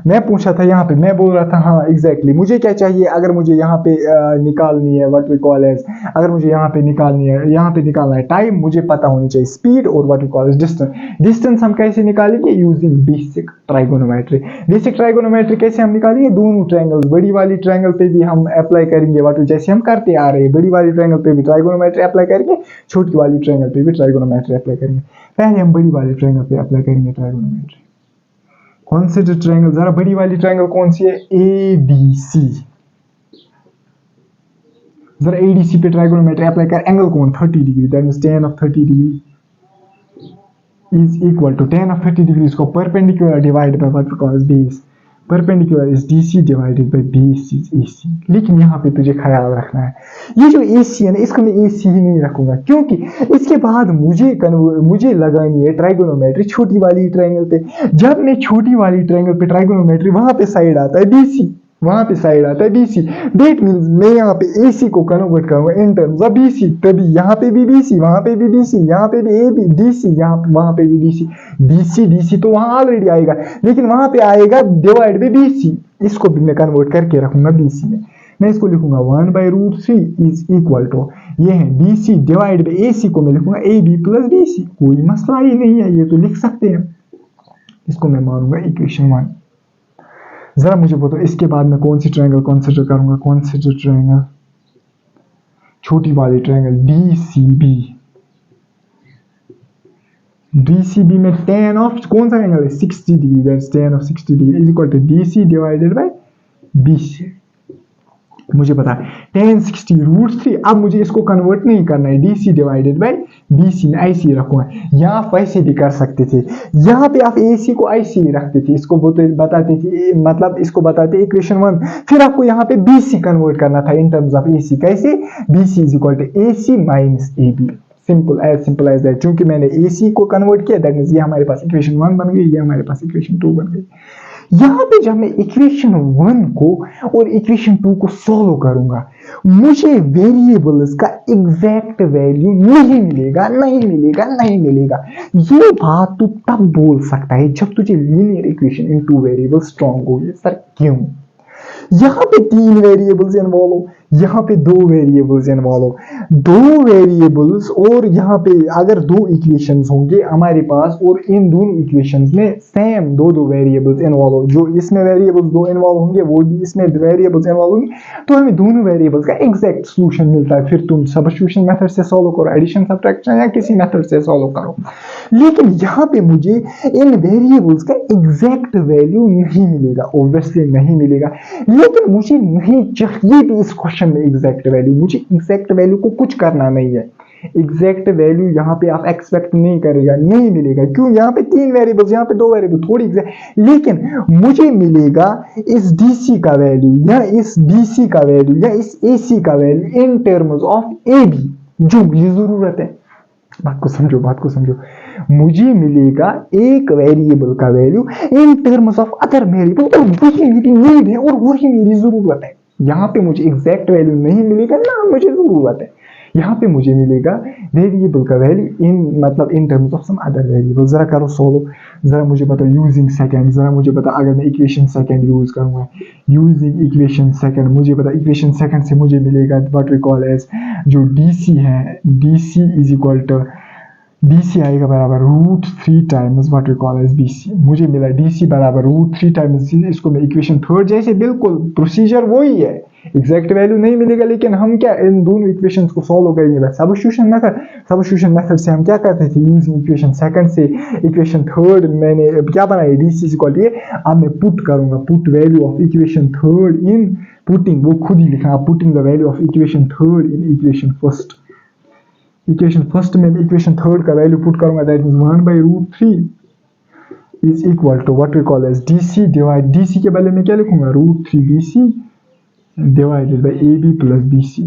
मैं पूछा था यहाँ पे, मैं बोल रहा था हाँ एग्जैक्टली मुझे क्या चाहिए, अगर मुझे यहाँ पे निकालनी है व्हाट वी कॉल एज, अगर मुझे यहाँ पे निकालनी है, यहाँ पे निकालना है टाइम, मुझे पता होनी चाहिए स्पीड और what we call as distance. Distance हम कैसे निकालेंगे, using basic trigonometry. Basic trigonometry कैसे हम निकालेंगे, दोनों ट्रायंगल, बड़ी वाली ट्रायंगल पे भी हम अप्लाई करेंगे व्हाट जैसे हम करते आ रहे हैं, बड़ी वाली ट्रायंगल पे भी ट्राइगोनोमेट्री अप्लाई करेंगे, छोटी वाली ट्रायंगल पे भी ट्राइगोनोमेट्री अप्लाई करेंगे। पहले हम बड़ी वाली ट्रायंगल पे अप्लाई करेंगे ट्राइगोनोमेट्री। कंसीडर ट्रायंगल, जरा बड़ी वाली ट्रायंगल कौन सी है, एडीसी। जरा एडीसी पे ट्राइगोनोमेट्री अप्लाई कर, एंगल कौन, 30 degree, that means tan of 30 degree is equal to tan of 30 degree इसको perpendicular divide by what we call as base, perpendicular is DC divided by base is AC. लेकिन यहाँ पे तुझे ख्याल रखना है, ये जो एसी है ना इसको मैं एसी ही नहीं रखूंगा, क्योंकि इसके बाद मुझे लगानी है ट्राइगोनोमेट्री छोटी वाली ट्रायंगल पे। जब मैं छोटी वाली ट्रायंगल पे ट्राइगोनोमेट्री, वहां पे साइड आता है डीसी, वहां पे साइड आता है BC। दैट मीन्स मैं यहाँ पे AC को कन्वर्ट करूंगा इन टर्म्स ऑफ BC, तभी यहाँ पे भी BC, वहां पे भी BC, यहाँ पे भी AB DC, यहाँ वहां पे भी BC। DC तो वहां ऑलरेडी आएगा, लेकिन वहां पे आएगा डिवाइड बाई BC। इसको भी मैं कन्वर्ट करके रखूंगा BC में। मैं इसको लिखूंगा 1/√3 इज इक्वल टू, ये है BC डिवाइड बाई AC को मैं लिखूंगा AB प्लस BC। कोई मसला ही नहीं है, ये तो लिख सकते हैं। इसको मैं मानूंगा इक्वेशन 1। जरा मुझे बताओ इसके बाद मैं कौन सी ट्रायंगल कंसीडर करूंगा। कंसीडर ट्रायंगल, छोटी वाली ट्रायंगल BCB। BCB में tan ऑफ कौन सा एंगल है 60 degree, that's tan of 60 degree is equal to BC divided by BC। मुझे पता है tan 60√3। अब मुझे इसको कन्वर्ट नहीं करना है, DC डिवाइडेड बाय BC में ऐसे ही रखूंगा। यहाँ वैसे भी कर सकते थे, यहाँ पे आप AC को ऐसे ही रखते थे, इसको बताते थे, मतलब इसको बताते इक्वेशन 1। फिर आपको यहाँ पे BC कन्वर्ट करना था इन टर्म्स ऑफ AC। कैसे? BC is equal to AC minus AB। Simple as that. क्योंकि मैंने AC को कन्वर्ट किया, दैट मींस ये हमारे पास इक्वेशन 1 बन गई, ये हमारे पास इक्वेशन 2 बन गई। यहाँ पे जब मैं इक्वेशन 1 को और इक्वेशन 2 को सॉल्व करूंगा, मुझे वेरिएबल्स का एग्जैक्ट वैल्यू नहीं मिलेगा। ये बात तू तब बोल सकता है जब तुझे linear equation in 2 variable strong हो। सर क्यों? यहाँ पे 3 वेरिएबल्स इन्वॉल्व हो, यहाँ पे 2 वेरिएबल्स इन्वॉल्व हो। 2 वेरिएबल्स और यहाँ पे अगर 2 इक्वेशंस होंगे हमारे पास और इन दोनों इक्वेशंस में सेम 2 वेरिएबल्स इन्वॉल्व हो, जो इसमें वेरिएबल्स 2 इन्वॉल्व होंगे वो भी इसमें वेरिएबल्स इन्वॉल्व होंगे, तो हमें दोनों वेरिएबल्स का एग्जैक्ट सॉल्यूशन मिलता है। फिर तुम सब्स्टिट्यूशन मेथड से सॉल्व करो, एडिशन सब्ट्रैक्शन या किसी मेथड से सॉल्व करो। लेकिन यहाँ पे मुझे इन वेरिएबल्स का एग्जैक्ट वैल्यू नहीं मिलेगा, ऑब्वियसली नहीं मिलेगा। लेकिन मुझे नहीं चाहिए भी इस क्वेश्चन में एग्जैक्ट वैल्यू। मुझे एग्जैक्ट वैल्यू को कुछ करना नहीं है। एग्जैक्ट वैल्यू यहाँ पे आप एक्सपेक्ट नहीं करेगा, नहीं मिलेगा। क्यों? यहाँ पे 3 वेरिएबल्स, यहाँ पे 2 वेरिएबल, थोड़ी एग्जैक्ट। लेकिन मुझे मिलेगा इस DC का वैल्यू या इस BC का वैल्यू या इस AC का value in terms of AB, जो मुझे जरूरत है। बात को समझो। मुझे मिलेगा एक वेरिएबल का value in terms of other variable, और वही मेरी नीड है और वही मेरी जरूरत है। यहाँ पे मुझे एग्जैक्ट वैल्यू नहीं मिलेगा ना, मुझे जरूरत है। यहाँ पे मुझे मिलेगा वेरिएबल का value in terms of some other variable. जरा करो सोल्व, जरा मुझे बताओ यूजिंग सेकंड। जरा मुझे बता, अगर मैं इक्वेशन सेकंड यूज करूंगा, यूजिंग इक्वेशन सेकंड, मुझे बता इक्वेशन सेकंड से मुझे मिलेगा व्हाट वी कॉल एज जो DC है, DC is equal to DC आएगा बराबर √3 times what we call as BC। मुझे मिला DC बराबर √3 टाइम्स। इसको मैं इक्वेशन थर्ड, जैसे बिल्कुल प्रोसीजर वही है, एग्जैक्ट वैल्यू नहीं मिलेगा। लेकिन हम क्या इन दोनों इक्वेशंस को सॉल्व करेंगे सब्स्टिट्यूशन मेथड से। हम क्या करते थे यूजिंग इक्वेशन सेकंड से इक्वेशन थर्ड मैंने क्या बनाया DC इज इक्वल टू, अब मैं पुट करूंगा, put value of equation third in, putting वो खुद ही लिखा, putting the value of equation third in equation first. Equation first में इक्वेशन थर्ड का वैल्यू पुट करूंगा, that means 1/√3 is equal to what we call as DC divide, DC के बदले में क्या लिखूंगा √3 BC divided by AB plus BC।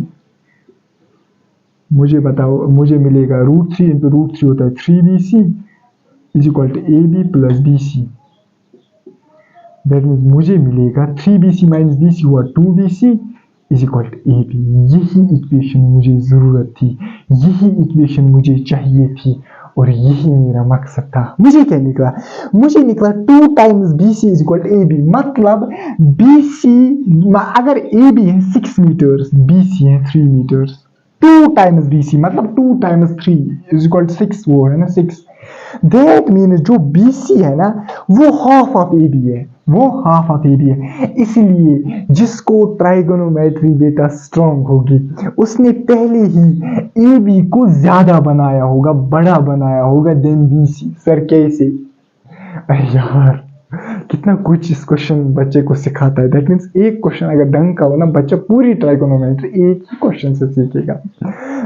मुझे बताओ, मुझे मिलेगा √3 इंटू √3 होता है 3BC is equal to AB plus BC। That means मुझे मिलेगा 3BC माइनस BC हुआ 2BC is equal to AB। यही इक्वेशन मुझे जरूरत थी, यही इक्वेशन मुझे चाहिए थी, और यही मेरा मकसद था। मुझे क्या निकला? मुझे निकला 2 times BC is equal to AB। मतलब BC अगर AB है 6 मीटर्स, BC है 3 मीटर्स, 2 टाइम्स BC मतलब 2 टाइम्स 3 इज इक्वल टू 6, वो है ना 6। दैट मीन्स जो BC है ना वो हाफ ऑफ AB है, वो हाफ ऑफ AB है। इसलिए जिसको ट्राइगोनोमेट्री बेटा स्ट्रॉन्ग होगी उसने पहले ही AB को ज्यादा बनाया होगा, बड़ा बनाया होगा देन BC। सर कैसे? अरे यार कितना कुछ इस क्वेश्चन बच्चे को सिखाता है। दैट मीन्स एक क्वेश्चन अगर ढंग का हो ना, बच्चा पूरी ट्राइगोनोमेट्री एक ही क्वेश्चन से सीखेगा।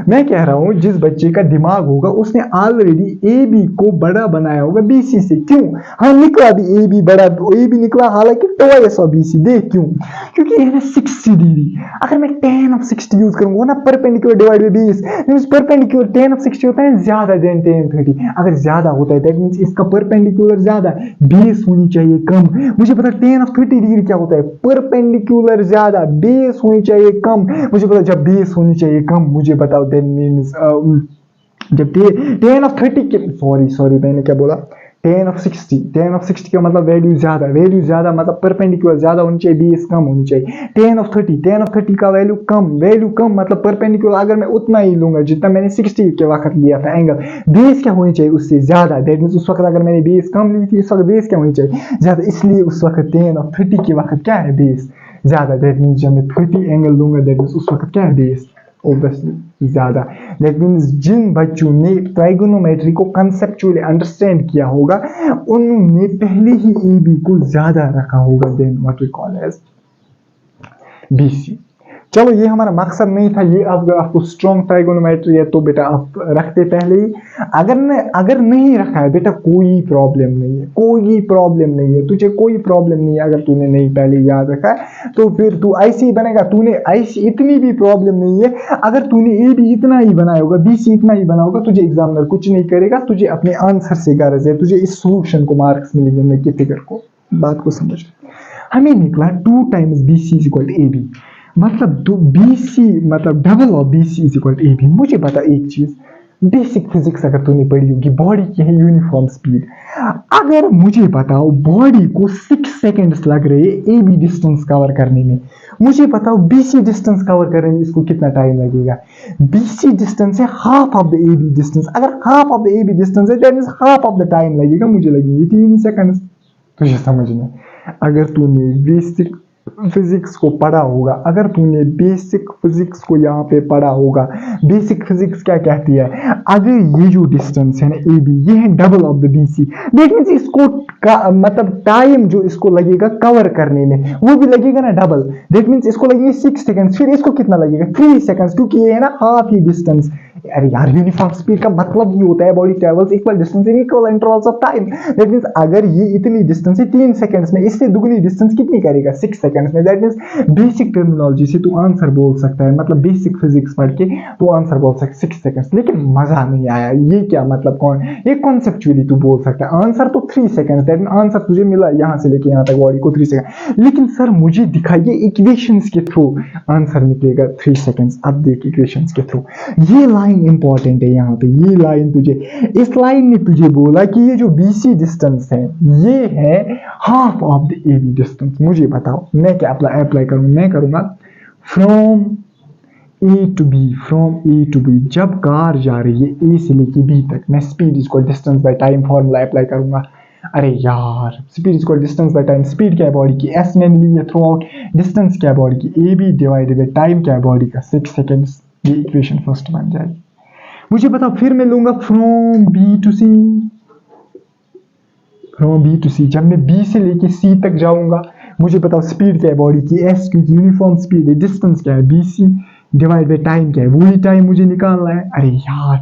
मैं कह रहा हूं जिस बच्चे का दिमाग होगा उसने ऑलरेडी AB को बड़ा बनाया होगा BC से। क्यों? हाँ निकला भी AB बड़ा, AB निकला हालांकि ट्वाइस ऑफ BC। देख क्यों? क्योंकि ये 60 डिग्री, अगर मैं tan ऑफ 60 यूज करूंगा ना perpendicular divide bye 20, means perpendicular tan of 60 होता है ज्यादा देन tan 30। अगर ज्यादा होता है दैट मींस इसका परपेंडिकुलर ज्यादा, बेस होनी चाहिए कम। मुझे पता 10 ऑफ 30 डिग्री क्या होता है, परपेंडिकुलर ज्यादा, बेस होनी चाहिए कम। मुझे पता जब बेस होनी चाहिए कम, मुझे बताओ देन मीन्स जब 10 ऑफ 30 के सॉरी मैंने क्या बोला, 10 ऑफ 60 का मतलब वैल्यू ज्यादा मतलब परपेंडिकुलर ज्यादा होनी चाहिए, बेस कम होनी चाहिए। 10 ऑफ 30 का वैल्यू कम मतलब परपेंडिकुलर अगर मैं उतना ही लूंगा जितना मैंने 60 के वक्त लिया था एंगल, बेस क्या होनी चाहिए उससे ज्यादा। दैट मीन्स उस वक्त अगर मैंने बेस कम ली थी, इस वक्त बेस क्या होनी चाहिए ज्यादा, इसलिए उस वक्त 10 ऑफ 30 के वक्त क्या है, बेस ज्यादा। दैट मीन्स जब मैं 30 एंगल लूंगा, दैट मीन्स उस वक्त क्या है, बेस ऑब्वियसली ज्यादा। दैट मीन्स जिन बच्चों ने ट्राइगोनोमेट्री को कंसेप्चुअली अंडरस्टैंड किया होगा, उन्होंने पहले ही ए बी को ज्यादा रखा होगा then what we call as BC. चलो ये हमारा मकसद नहीं था, ये अगर आपको स्ट्रॉन्ग ट्राइगोनोमेट्री है तो बेटा आप रखते पहले ही। अगर नहीं रखा है बेटा कोई प्रॉब्लम नहीं है, तुझे कोई प्रॉब्लम नहीं है। अगर तूने नहीं पहले याद रखा है तो फिर तू ऐसे ही बनेगा। तूने ऐसी इतनी भी प्रॉब्लम नहीं है, अगर तूने ए बी इतना ही बनाया होगा, बी सी इतना ही बना होगा, तुझे एग्जामिनर कुछ नहीं करेगा। तुझे अपने आंसर से गर्ज है, तुझे इस सोल्यूशन को मार्क्स मिलेंगे, न कि फिगर को। बात को समझ, हमें निकला 2 times B C is equal to A B, मतलब बी सी मतलब double of B C is equal to A B. मुझे बता एक चीज, बेसिक फिजिक्स अगर तूने पढ़ी होगी, बॉडी की है यूनिफॉर्म स्पीड। अगर मुझे बताओ बॉडी को 6 सेकंड्स लग रहे हैं ए बी डिस्टेंस कवर करने में, मुझे बताओ बी सी डिस्टेंस कवर करने में इसको कितना टाइम लगेगा। बी सी डिस्टेंस है half of the A B distance, अगर half of the A B distance है that means half of the time लगेगा, मुझे लगेगी 3 सेकंड्स। तुझे समझना, अगर तूने बेसिक फिजिक्स को पढ़ा होगा, अगर तूने बेसिक फिजिक्स को यहाँ पे पढ़ा होगा, बेसिक फिजिक्स क्या कहती है, अगर ये जो डिस्टेंस है ना ए बी, ये है double of the B C, that means इसको मतलब टाइम जो इसको लगेगा कवर करने में वो भी लगेगा ना डबल। दैट मींस इसको लगेगा 6 सेकंड्स, फिर इसको कितना लगेगा 3 सेकंड्स, क्योंकि ये है ना हाफ ही डिस्टेंस। अरे यार यूनिफॉर्म स्पीड का मतलब ये होता है body travels equal distance in equal intervals of time. That means अगर ये इतनी डिस्टेंस है 3 सेकंड्स में, इससे दुगनी डिस्टेंस कितनी करेगा 6 सेकंड्स में। दैट मींस बेसिक टर्मिनोलॉजी से तू आंसर बोल सकता है, मतलब बेसिक फिजिक्स पढ़ के तू आंसर बोल सकता है 6 सेकंड्स। लेकिन मजा नहीं आया, ये क्या मतलब कौन, ये कॉन्सेप्चुअली तू बोल सकता है आंसर तो 3 सेकंड्स। दैट आंसर तुझे मिला यहाँ से लेके यहाँ तक बॉडी को 3 सेकंड, लेकिन सर मुझे दिखाइए इक्वेशंस के थ्रू आंसर निकलेगा 3 सेकंड्स। अब देख इक्वेशंस के थ्रू, ये लाइन इंपॉर्टेंट है यहाँ पे, ये लाइन तुझे, इस लाइन ने तुझे बोला कि ये जो बीसी डिस्टेंस है ये है half of the A B distance. मुझे बताओ मैं क्या अप्लाई करूँ, मैं करूंगा फ्रॉम ए टू बी, जब कार जा रही है ए से लेके बी तक, मैं स्पीड इसको distance by time formula apply करूंगा। अरे यार speed is equal distance by time, speed क्या है बॉडी की, एस मैंने ली है थ्रू आउट, डिस्टेंस क्या है बॉडी की A B divided by time क्या है बॉडी का 6 सेकंड्स। ये इक्वेशन फर्स्ट बन जाएगी। मुझे पता, फिर मैं लूंगा फ्रॉम बी टू सी, जब मैं बी से लेके सी तक जाऊंगा, मुझे बताओ स्पीड क्या है बॉडी की एस, क्योंकि यूनिफॉर्म स्पीड है, डिस्टेंस क्या है B C divide by time क्या है, वही टाइम मुझे निकालना है। अरे यार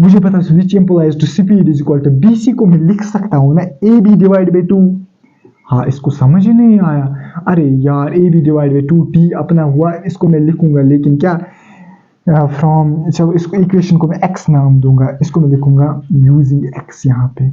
मुझे पता which implies to speed is equal to B C को मैं लिख सकता हूँ ना ए बी डिवाइड बाई 2। हाँ इसको समझ ही नहीं आया, अरे यार A B divide by 2 T अपना हुआ, इसको मैं लिखूंगा लेकिन क्या फ्रॉम, जब इसको इक्वेशन को मैं एक्स नाम दूंगा, इसको मैं लिखूंगा यूजिंग एक्स। यहाँ पे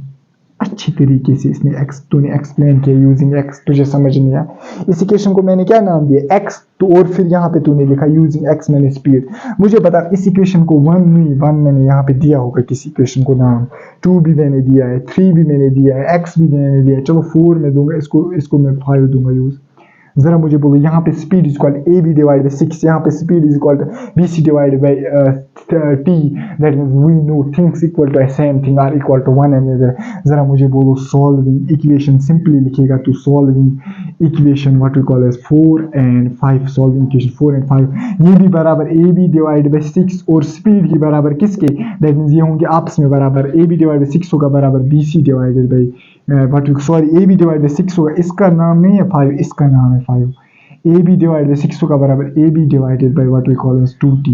अच्छी तरीके से इसने एक्स तूने एक्सप्लेन किया यूजिंग एक्स, तुझे समझ नहीं आया। इस इक्वेशन को मैंने क्या नाम दिया एक्स, तो और फिर यहाँ पे तूने लिखा यूजिंग एक्स मैंने स्पीड। मुझे बता इस इक्वेशन को 1 मैंने यहाँ पे दिया होगा, किसी इक्वेशन को नाम 2 भी मैंने दिया है, 3 भी मैंने दिया है, एक्स भी मैंने दिया है, चलो 4 में दूंगा, इसको मैं 5 दूंगा यूज। जरा मुझे बोलो यहाँ पे speed is equal A B divide by 6, यहाँ पे speed is equal to B C divide by T, that means we know things equal to same thing are equal to one another. जरा मुझे बोलो सॉल्विंग इक्वेशन, सिंपली लिखेगा तो solving equation what we call as 4 and 5, solving equation 4 and 5, ये भी बराबर A B divide by 6 और speed ही बराबर किसके, दैट मींस ये होंगे आपस में बराबर, ए बी डिवाइड बाई 6 होगा बराबर B C divided by A B divide by 6 होगा, इसका नाम नहीं है 5, इसका नाम है 5। ए बी डिवाइड बाई 6 होगा बराबर A B divided by what we call as 2t,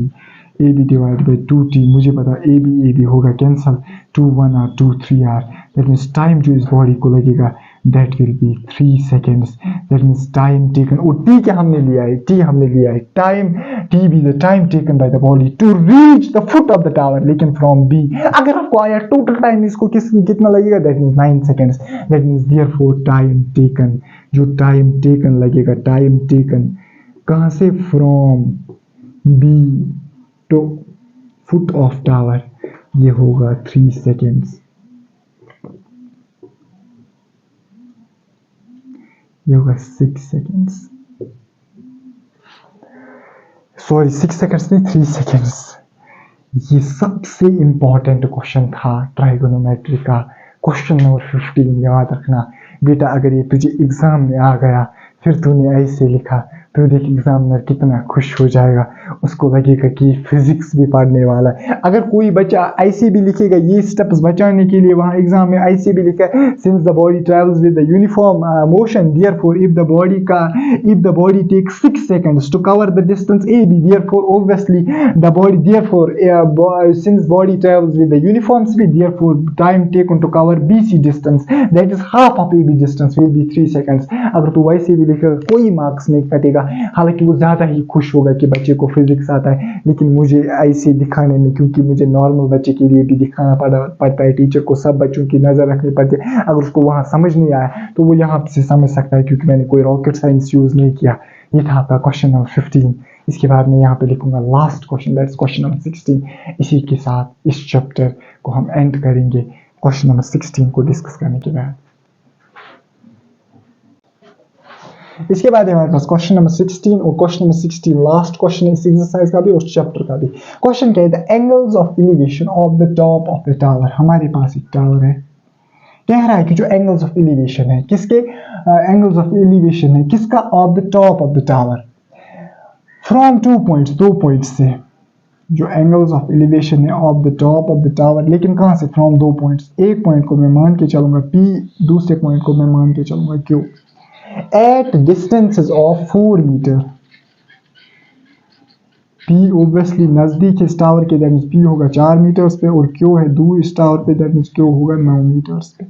A B divide by 2t। मुझे पता ए बी होगा cancel, 2 1 are 2 3 are, that means time जो इस बॉडी को लगेगा that will be 3 seconds. That means time taken, और t क्या हमने लिया है, t हमने लिया है time, t be the time taken by the body to reach the foot of the tower. लेकिन from b अगर आपको आया total time इसको कितना लगेगा, that means 9 seconds. That means therefore time taken, जो time taken लगेगा, time taken कहाँ से, from b to foot of tower, ये होगा 3 seconds. ये होगा 6 seconds. सॉरी 6 seconds नहीं, 3 seconds. ये सबसे इंपॉर्टेंट क्वेश्चन था ट्राइगोनोमेट्री का, क्वेश्चन नंबर 15. याद रखना बेटा, अगर ये तुझे एग्जाम में आ गया, फिर तूने ऐसे लिखा, तो देख एग्जामिनर कितना खुश हो जाएगा, उसको लगेगा कि फिजिक्स भी पढ़ने वाला है. अगर कोई बच्चा ऐसे भी लिखेगा, ये स्टेप्स बचाने के लिए वहाँ एग्जाम में ऐसे भी लिखा है, since the body travels with the uniform motion, therefore if the body takes 6 seconds to cover the distance A B, therefore obviously the body, therefore since body travels with the uniform speed, therefore time taken to cover B C distance that is half of A B distance will be 3 seconds. अगर तू वैसे भी लिखेगा कोई marks नहीं कटेगा. हालांकि वो ज़्यादा ही खुश होगा कि बच्चे को फिजिक्स आता है, लेकिन मुझे ऐसे दिखाने में, क्योंकि मुझे नॉर्मल बच्चे के लिए भी दिखाना पड़ता है, टीचर को सब बच्चों की नज़र रखनी पड़ती है. अगर उसको वहाँ समझ नहीं आया तो वो यहाँ से समझ सकता है, क्योंकि मैंने कोई रॉकेट साइंस यूज़ नहीं किया. ये था आपका क्वेश्चन नंबर 15. इसके बाद मैं यहाँ पे लिखूंगा last question, that's question number 16. इसी के साथ इस चैप्टर को हम एंड करेंगे क्वेश्चन नंबर 16 को डिस्कस करने के बाद. इसके बाद हमारे पास क्वेश्चन नंबर 16, और क्वेश्चन नंबर 16 लास्ट क्वेश्चन है इस एक्सरसाइज का भी, उस चैप्टर का भी. क्वेश्चन क्या है, the angles of elevation of the top of the tower. हमारे पास एक टावर है, कह रहा है कि जो एंगल्स ऑफ एलिवेशन है, किसके एंगल्स ऑफ एलिवेशन है, किसका, of the top of the tower, from 2 points, 2 points से, जो एंगल्स ऑफ एलिवेशन है of the top of the tower, लेकिन कहां से, फ्रॉम 2 points. एक पॉइंट को मैं मान के चलूंगा P, दूसरे पॉइंट को मैं मान के चलूंगा Q, at distances of 4 meter. P obviously नजदीक इस टावर के, दैट मींस P होगा 4 मीटर्स पे, और Q है दूर इस टावर पे, दैट मींस Q होगा 9 मीटर्स पे.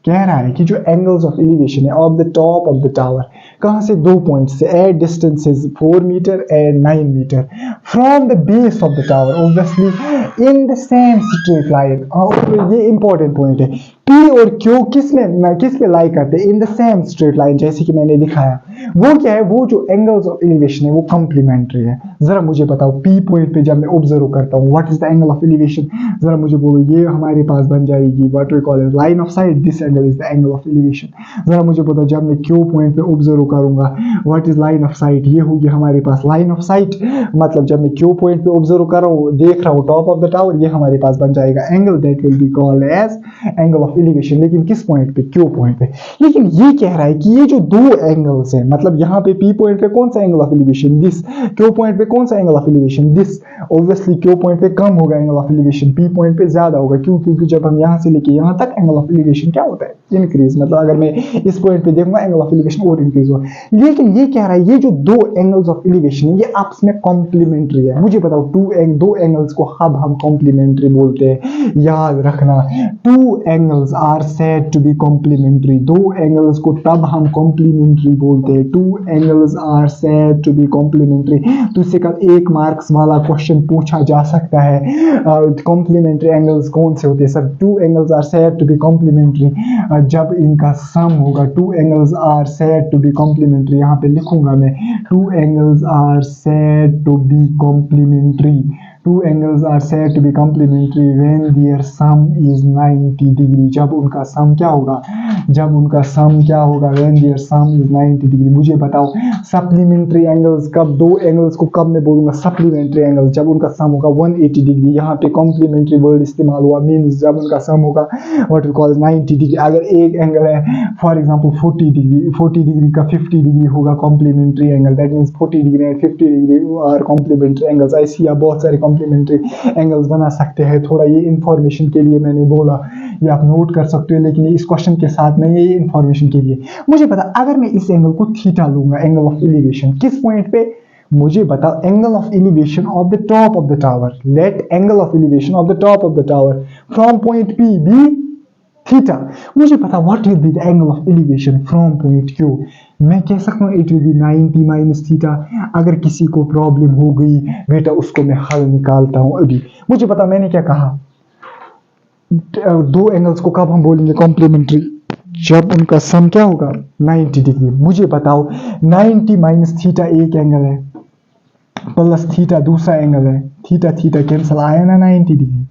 कह रहा है कि जो एंगल्स ऑफ एलिवेशन है of the top of the tower, कहां से, 2 पॉइंट से, at distances 4 meter and 9 meter, from the base of the tower, obviously in the same straight line. और ये इंपॉर्टेंट पॉइंट है, P और Q किस में लाई करते हैं, in the same straight line, जैसे कि मैंने दिखाया. वो क्या है, वो जो एंगल्स ऑफ एलिवेशन है वो कॉम्प्लीमेंट्री है. जरा मुझे बताओ, P पॉइंट पे जब मैं ऑब्जर्व करता हूँ, what is the angle of elevation, जरा मुझे बोलो. ये हमारे पास बन जाएगी what we call line of sight, this angle is the angle of elevation. जरा मुझे बताओ, जब मैं Q पॉइंट पे ऑब्जर्व करूंगा, what is line of sight, ये होगी हमारे पास लाइन ऑफ साइट. मतलब जब मैं Q पॉइंट पे ऑब्जर्व कर रहा हूँ, देख रहा हूँ टॉप ऑफ द टावर, ये हमारे पास बन जाएगा angle, that will be called as angle of elevation. लेकिन किस पॉइंट पे, Q पॉइंट पे. लेकिन ये कह रहा है कि ये जो दो एंगल्स हैं, मतलब यहाँ पे P पॉइंट पे कौन सा angle of elevation, this, Q point पे कौन सा angle of elevation, this. Obviously Q point पे कम होगा angle of elevation, P point पे ज्यादा होगा. क्यों, क्योंकि जब हम यहाँ से लेके यहाँ तक एंगल ऑफ एलिवेशन क्या होता है, इंक्रीज. मतलब अगर मैं इस पॉइंट पे देखूंगा एंगल ऑफ एलिवेशन और इंक्रीज होगा. लेकिन ये कह रहा है ये जो दो एंगल्स ऑफ एलिवेशन है ये आपस में कॉम्प्लीमेंट्री है. मुझे बताओ, दो एंगल्स को अब हम कॉम्प्लीमेंट्री बोलते हैं. याद रखना, 2 angles are said to be complementary. 2 angles को तब हम कॉम्प्लीमेंट्री बोलते हैं. 2 angles are said to be complementary. तो इससे कल 1 मार्क्स वाला क्वेश्चन पूछा जा सकता है, कॉम्प्लीमेंट्री एंगल्स कौन से होते हैं sir. 2 angles are said to be complementary जब इनका सम होगा. 2 angles are said to be complementary, यहाँ पे लिखूंगा मैं, 2 angles are said to be complementary. 2 angles are said to be complementary when their sum is 90 degree. जब उनका सम क्या होगा, when their sum is 90 degree. मुझे बताओ सप्लीमेंट्री एंगल्स कब, 2 एंगल्स को कब मैं बोलूंगा सप्लीमेंट्री एंगल्स, जब उनका सम होगा 180 डिग्री. यहाँ पे कॉम्प्लीमेंट्री वर्ड इस्तेमाल हुआ, मीन्स जब उनका सम होगा व्हाट वी कॉल 90 डिग्री. अगर एक एंगल है फॉर एग्जांपल 40 डिग्री का 50 डिग्री होगा complementary angle, that means 40 degree and 50 degree are complementary angles. ऐसी आप बहुत सारे कॉम्प्लीमेंट्री एंगल्स बना सकते हैं. थोड़ा ये इंफॉर्मेशन के लिए मैंने बोला, ये आप नोट कर सकते हो, लेकिन इस क्वेश्चन के साथ नहीं, ये इंफॉर्मेशन के लिए. मुझे पता, अगर मैं इस एंगल को थीटा लूंगा, एंगल ऑफ एलिवेशन किस पॉइंट पे, मुझे बताओ, angle of elevation of the top of the tower. Let angle of elevation of the top of the tower from point P be theta, मुझे पता what will be the angle of elevation from point Q. मैं कह सकता हूँ it will B 90 minus theta. अगर किसी को problem हो गई बेटा उसको मैं हल निकालता हूँ अभी। मुझे पता मैंने क्या कहा, दो एंगल्स को कब हम बोलेंगे कॉम्प्लीमेंट्री, जब उनका सम क्या होगा 90 डिग्री। मुझे बताओ 90 माइनस थीटा एक एंगल है, प्लस थीटा दूसरा एंगल है, थीटा थीटा कैंसिल आया ना 90 डिग्री।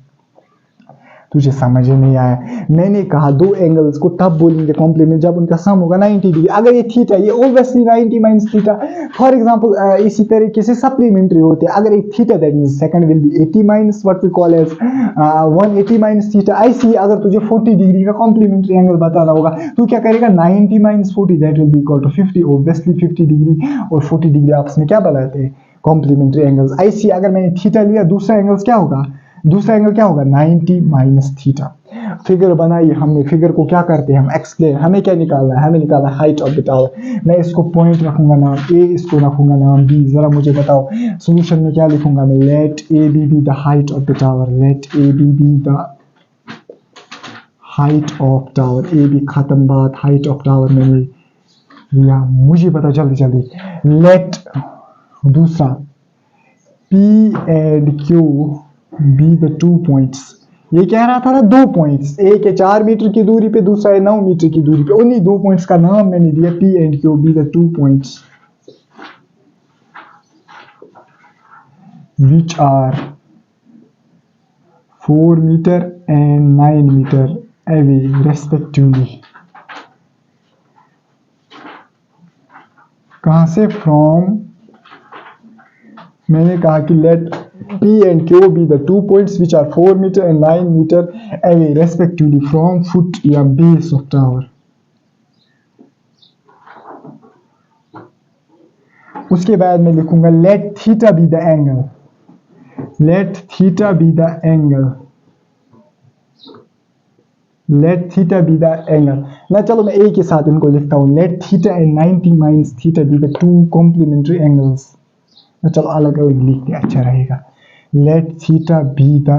तुझे समझ ही नहीं आया। मैंने कहा दो एंगल्स को तब बोलेंगे कॉम्प्लीमेंट जब उनका सम होगा 90 डिग्री। अगर ये थीटा, ये obviously 90 minus theta. For example इसी तरीके से सप्लीमेंट्री होते हैं। अगर एक theta that means second will be 80 minus what we call as 180 minus theta. ऐसी अगर तुझे 40 डिग्री का कॉम्प्लीमेंट्री एंगल बताना होगा तो क्या करेगा 90 minus 40 that will be equal to 50। Obviously 50 degree और 40 डिग्री आपस में क्या बनाते हैं कॉम्प्लीमेंट्री एंगल्स। ऐसी अगर मैंने थीटा लिया दूसरा एंगल क्या होगा, दूसरा एंगल क्या होगा 90 माइनस थीटा। फिगर बनाइए हमने, फिगर को क्या करते हैं हम एक्सप्लेन। हमें क्या निकालना है, हमें निकालना है हाइट ऑफ द टावर। मैं इसको पॉइंट रखूंगा नाम ए, इसको रखूंगा नाम बी। जरा मुझे बताओ सॉल्यूशन में क्या लिखूंगा मैं, let A B the height of the tower, let A B the height of tower. A B खत्म बात, हाइट ऑफ टावर मैंने लिया। मुझे पता जल्दी जल्दी लेट दूसरा P and Q be the 2 points. ये कह रहा था ना 2 पॉइंट्स, एक है 4 मीटर की दूरी पे, दूसरा है 9 मीटर की दूरी पे। उन्हीं 2 पॉइंट्स का नाम मैंने दिया P and Q be the 2 points which are 4 meter and 9 meter away respectively. कहां से, फ्रॉम, मैंने कहा कि let P and Q be the 2 points which are 4 meter and 9 meter away respectively from foot या base of tower। उसके बाद मैं लिखूंगा let theta be the angle, let theta be the angle, let theta be the angle। ना चलो मैं एक के साथ इनको लिखता हूँ, let theta and 90 minus theta be the 2 complementary angles। ना चलो अलग अलग लिखते अच्छा रहेगा। Let theta be the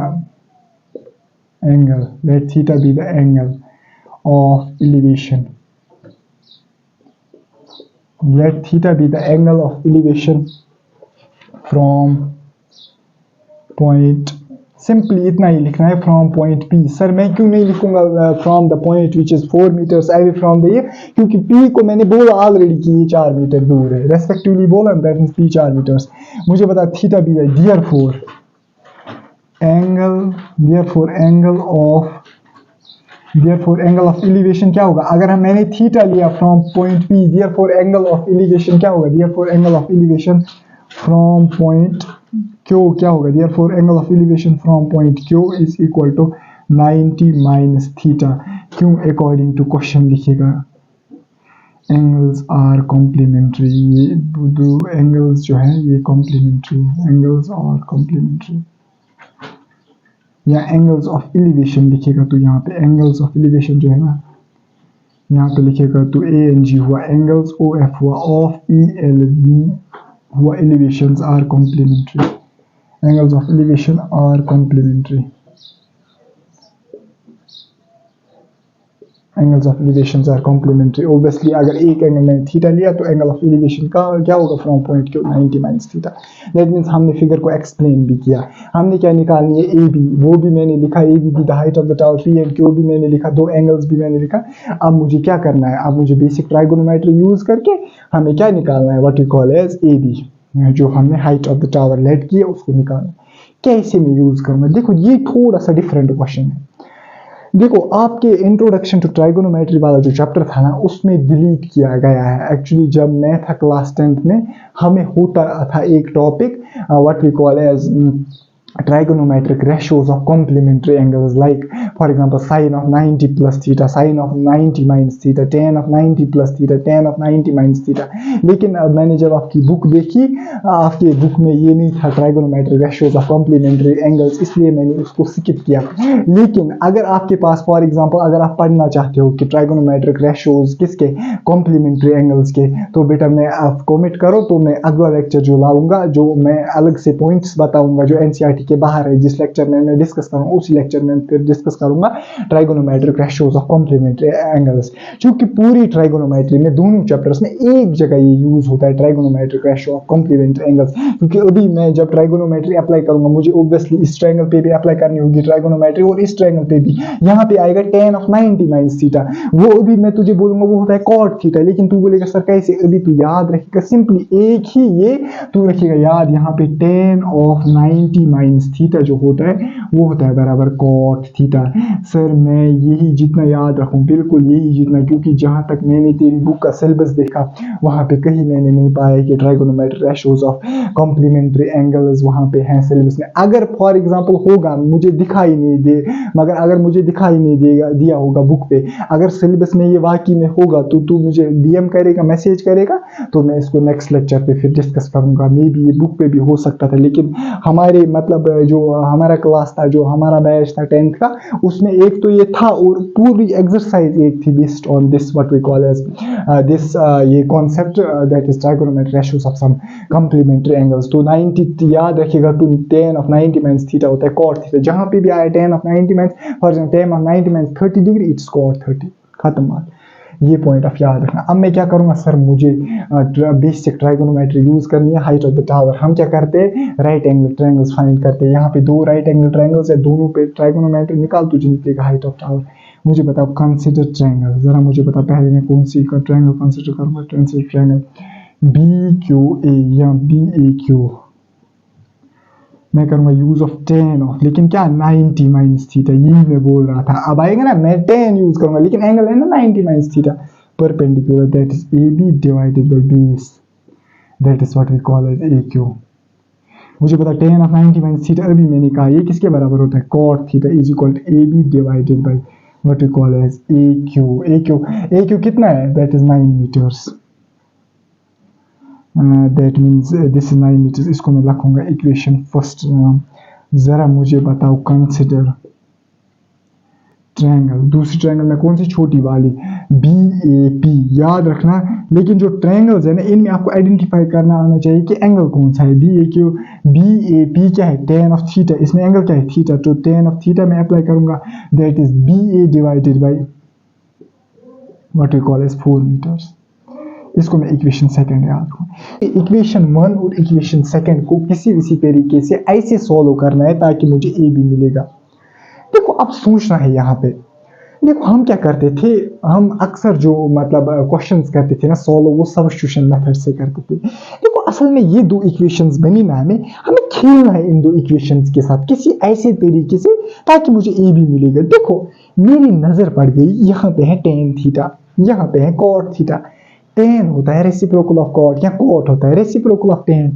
angle, let theta be the angle of elevation, let theta be the angle of elevation from point, simply इतना ही लिखना है फ्रॉम पॉइंट पी। सर मैं क्यों नहीं लिखूंगा from the point which is 4 meters away from the ये, क्योंकि P को मैंने बोला ऑलरेडी कि ये 4 मीटर दूर है, रेस्पेक्टिवली बोला दैट मींस पी 4 मीटर्स। मुझे पता थीटा बी है, देयरफॉर एंगल ऑफ एलिवेशन क्या होगा, अगर हम मैंने थीटा लिया from point P, therefore angle of elevation क्या होगा, therefore angle of elevation from point Q क्या होगा, therefore angle of elevation from point Q is equal to 90 minus theta. क्यों, अकॉर्डिंग टू क्वेश्चन लिखिएगा एंगल्स आर कॉम्प्लीमेंट्री। ये दो angles जो है ये कॉम्प्लीमेंट्री है, एंगल्स आर कॉम्प्लीमेंट्री। या एंगल्स ऑफ एलिवेशन लिखेगा तो यहाँ पे एंगल्स ऑफ एलिवेशन जो है ना यहाँ पे लिखेगा तो ए एन जी हुआ एंगल्स, ओ एफ हुआ ऑफ, ई एल बी हुआ elevations are complementary, angles of elevation are complementary, angles of elevation are complementary. Obviously अगर एक एंगल में थीटा लिया तो एंगल ऑफ एलिवेशन का क्या होगा from point Q 90 minus theta. That means हमने फिगर को एक्सप्लेन भी किया। हमने क्या निकालनी है, ए बी, वो भी मैंने लिखा, ए B the height of the tower, P and Q भी मैंने लिखा, दो एंगल्स भी मैंने लिखा। अब मुझे क्या करना है, अब मुझे बेसिक ट्राइगोनोमेट्री यूज करके हमें क्या निकालना है, what we call as A B, जो हमने height of the tower let की है उसको निकालना। कैसे मैं यूज करूंगा, देखो ये थोड़ा सा डिफरेंट क्वेश्चन है। देखो आपके इंट्रोडक्शन टू ट्राइगोनोमेट्री वाला जो चैप्टर था ना उसमें डिलीट किया गया है। एक्चुअली जब मैं था क्लास 10th में हमें होता था एक topic what we call as trigonometric ratios of complementary angles, like for example sin of 90 plus theta, sin of 90 minus theta, tan of 90 plus theta, tan of 90 minus theta। लेकिन मैंने जब आपकी book देखी, आपके बुक में ये नहीं था trigonometric ratios of complementary angles, इसलिए मैंने उसको स्किप किया। लेकिन अगर आपके पास फॉर एग्जांपल अगर आप पढ़ना चाहते हो कि trigonometric ratios किसके, complementary angles के, तो बेटा मैं आप कमेंट करो तो मैं अगला लेक्चर जो लाऊंगा, जो मैं अलग से पॉइंट्स बताऊंगा जो एनसीईआरटी के बाहर है, जिस लेक्चर में मैं डिस्कस करूँगा उसी लेक्चर में फिर डिस्कस करूँगा trigonometric ratios of complementary angles. क्योंकि पूरी ट्राइगोनोमेट्री में दोनों चैप्टर्स में एक जगह ये यूज होता है trigonometric ratio of complementary angles. क्योंकि अभी मैं जब ट्राइगोनोमेट्री अप्लाई करूँगा मुझे ऑब्वियसली इस ट्राइंगल पे भी अप्लाई करनी होगी ट्राइगोनोमेट्री, और इस ट्राइंगल पे भी। यहाँ पे आएगा tan of 90 माइनस थीटा, वो अभी मैं तुझे बोलूंगा वो होता है cot थीटा, लेकिन तू बोलेगा सर कैसे, अभी तू याद रखेगा सिंपली एक ही ये तू रखेगा याद, यहाँ पे tan of 90 माइनस थीटा जो होता है वो होता है बराबर cot थीटा। सर मैं यही जितना याद रखूं, बिल्कुल यही जितना, क्योंकि जहां तक मैंने तेरी बुक का सिलेबस देखा वहां पे कहीं मैंने नहीं पाया कि trigonometric ratios of complementary angles वहां पे हैं सिलेबस में। अगर फॉर एग्जांपल होगा, मुझे दिखाई नहीं दे, मगर अगर मुझे दिखाई नहीं देगा दिया होगा बुक पे, अगर सिलेबस में ये वाकई में होगा तो तू मुझे डीएम करेगा, मैसेज करेगा, तो मैं इसको नेक्स्ट लेक्चर पे फिर डिस्कस करूंगा। मे बी ये बुक पे भी हो सकता था, लेकिन हमारे मतलब जो हमारा क्लास था, जो हमारा बैच था 10th का, उसमें एक तो ये था और पूरी एक्सरसाइज एक थी based on this what we call as this ये concept that is trigonometric ratios of some complementary angles. तो 90 याद रखिएगा, to tan of 90 minus theta होता है cot थीटा। जहां पे भी आया tan of 90 minus, for example tan of 90 minus 30 degree, it's cot 30, खत्म बात। ये पॉइंट ऑफ याद रखना। अब मैं क्या करूंगा सर, मुझे बेसिक ट्राइगोनोमेट्री यूज करनी है, हाइट ऑफ द टावर। हम क्या करते हैं, राइट एंगल ट्रायंगल्स फाइंड करते हैं। यहाँ पे दो राइट एंगल ट्रायंगल्स है, दोनों पे ट्राइगोनोमेट्री निकाल, तुझे निकलेगा हाइट ऑफ टावर। मुझे बताओ कंसिडर ट्रायंगल, जरा मुझे बता पहले मैं कौन सी ट्रायंगल कंसिडर करूंगा। कंसिडर ट्रायंगल BQA या BAQ, मैं करूंगा यूज ऑफ tan ऑफ, लेकिन क्या 90 माइनस थीटा, यही मैं बोल रहा था। अब आएगा ना, मैं tan यूज करूंगा लेकिन एंगल है ना 90 minus theta, perpendicular, that is AB divided by base, that is what we call as AQ। मुझे पता tan ऑफ 90 माइनस थीटा, अभी मैंने कहा ये किसके बराबर होता है, cot theta is equal to AB divided by what we call as AQ कितना है, that is 9 meters. That means this is 9 meters. इसको मैं लिखूंगा इक्वेशन फर्स्ट। जरा मुझे बताओ कंसिडर ट्रायंगल, दूसरी ट्रायंगल में कौन सी, छोटी वाली BAP, याद रखना। लेकिन जो ट्रायंगल्स है ना, इनमें आपको आइडेंटिफाई करना आना चाहिए कि एंगल कौन सा है। BAP क्या है, tan ऑफ थीटा, इसमें एंगल क्या है, थीटा, तो tan ऑफ थीटा मैं अप्लाई करूंगा, that is BA divided by what we call as 4 meters. इसको मैं इक्वेशन सेकंड याद रखूं। इक्वेशन 1 और इक्वेशन सेकंड को किसी तरीके से ऐसे सॉल्व करना है ताकि मुझे AB मिलेगा। देखो अब सोचना है यहाँ पे, देखो हम क्या करते थे, हम अक्सर जो मतलब क्वेश्चंस करते थे ना सॉल्व, वो सब्स्टिट्यूशन मेथड से करते थे। देखो असल में ये दो इक्वेशंस बनी ना, हमें खेलना है इन दो इक्वेशंस के साथ किसी ऐसे तरीके से ताकि मुझे AB मिलेगा। देखो मेरी नजर पड़ गई, यहाँ पे है tan थीटा, यहाँ पे है cot थीटा। tan होता है रेसिप्रोकल ऑफ cot या cot होता है रेसिप्रोकल ऑफ tan।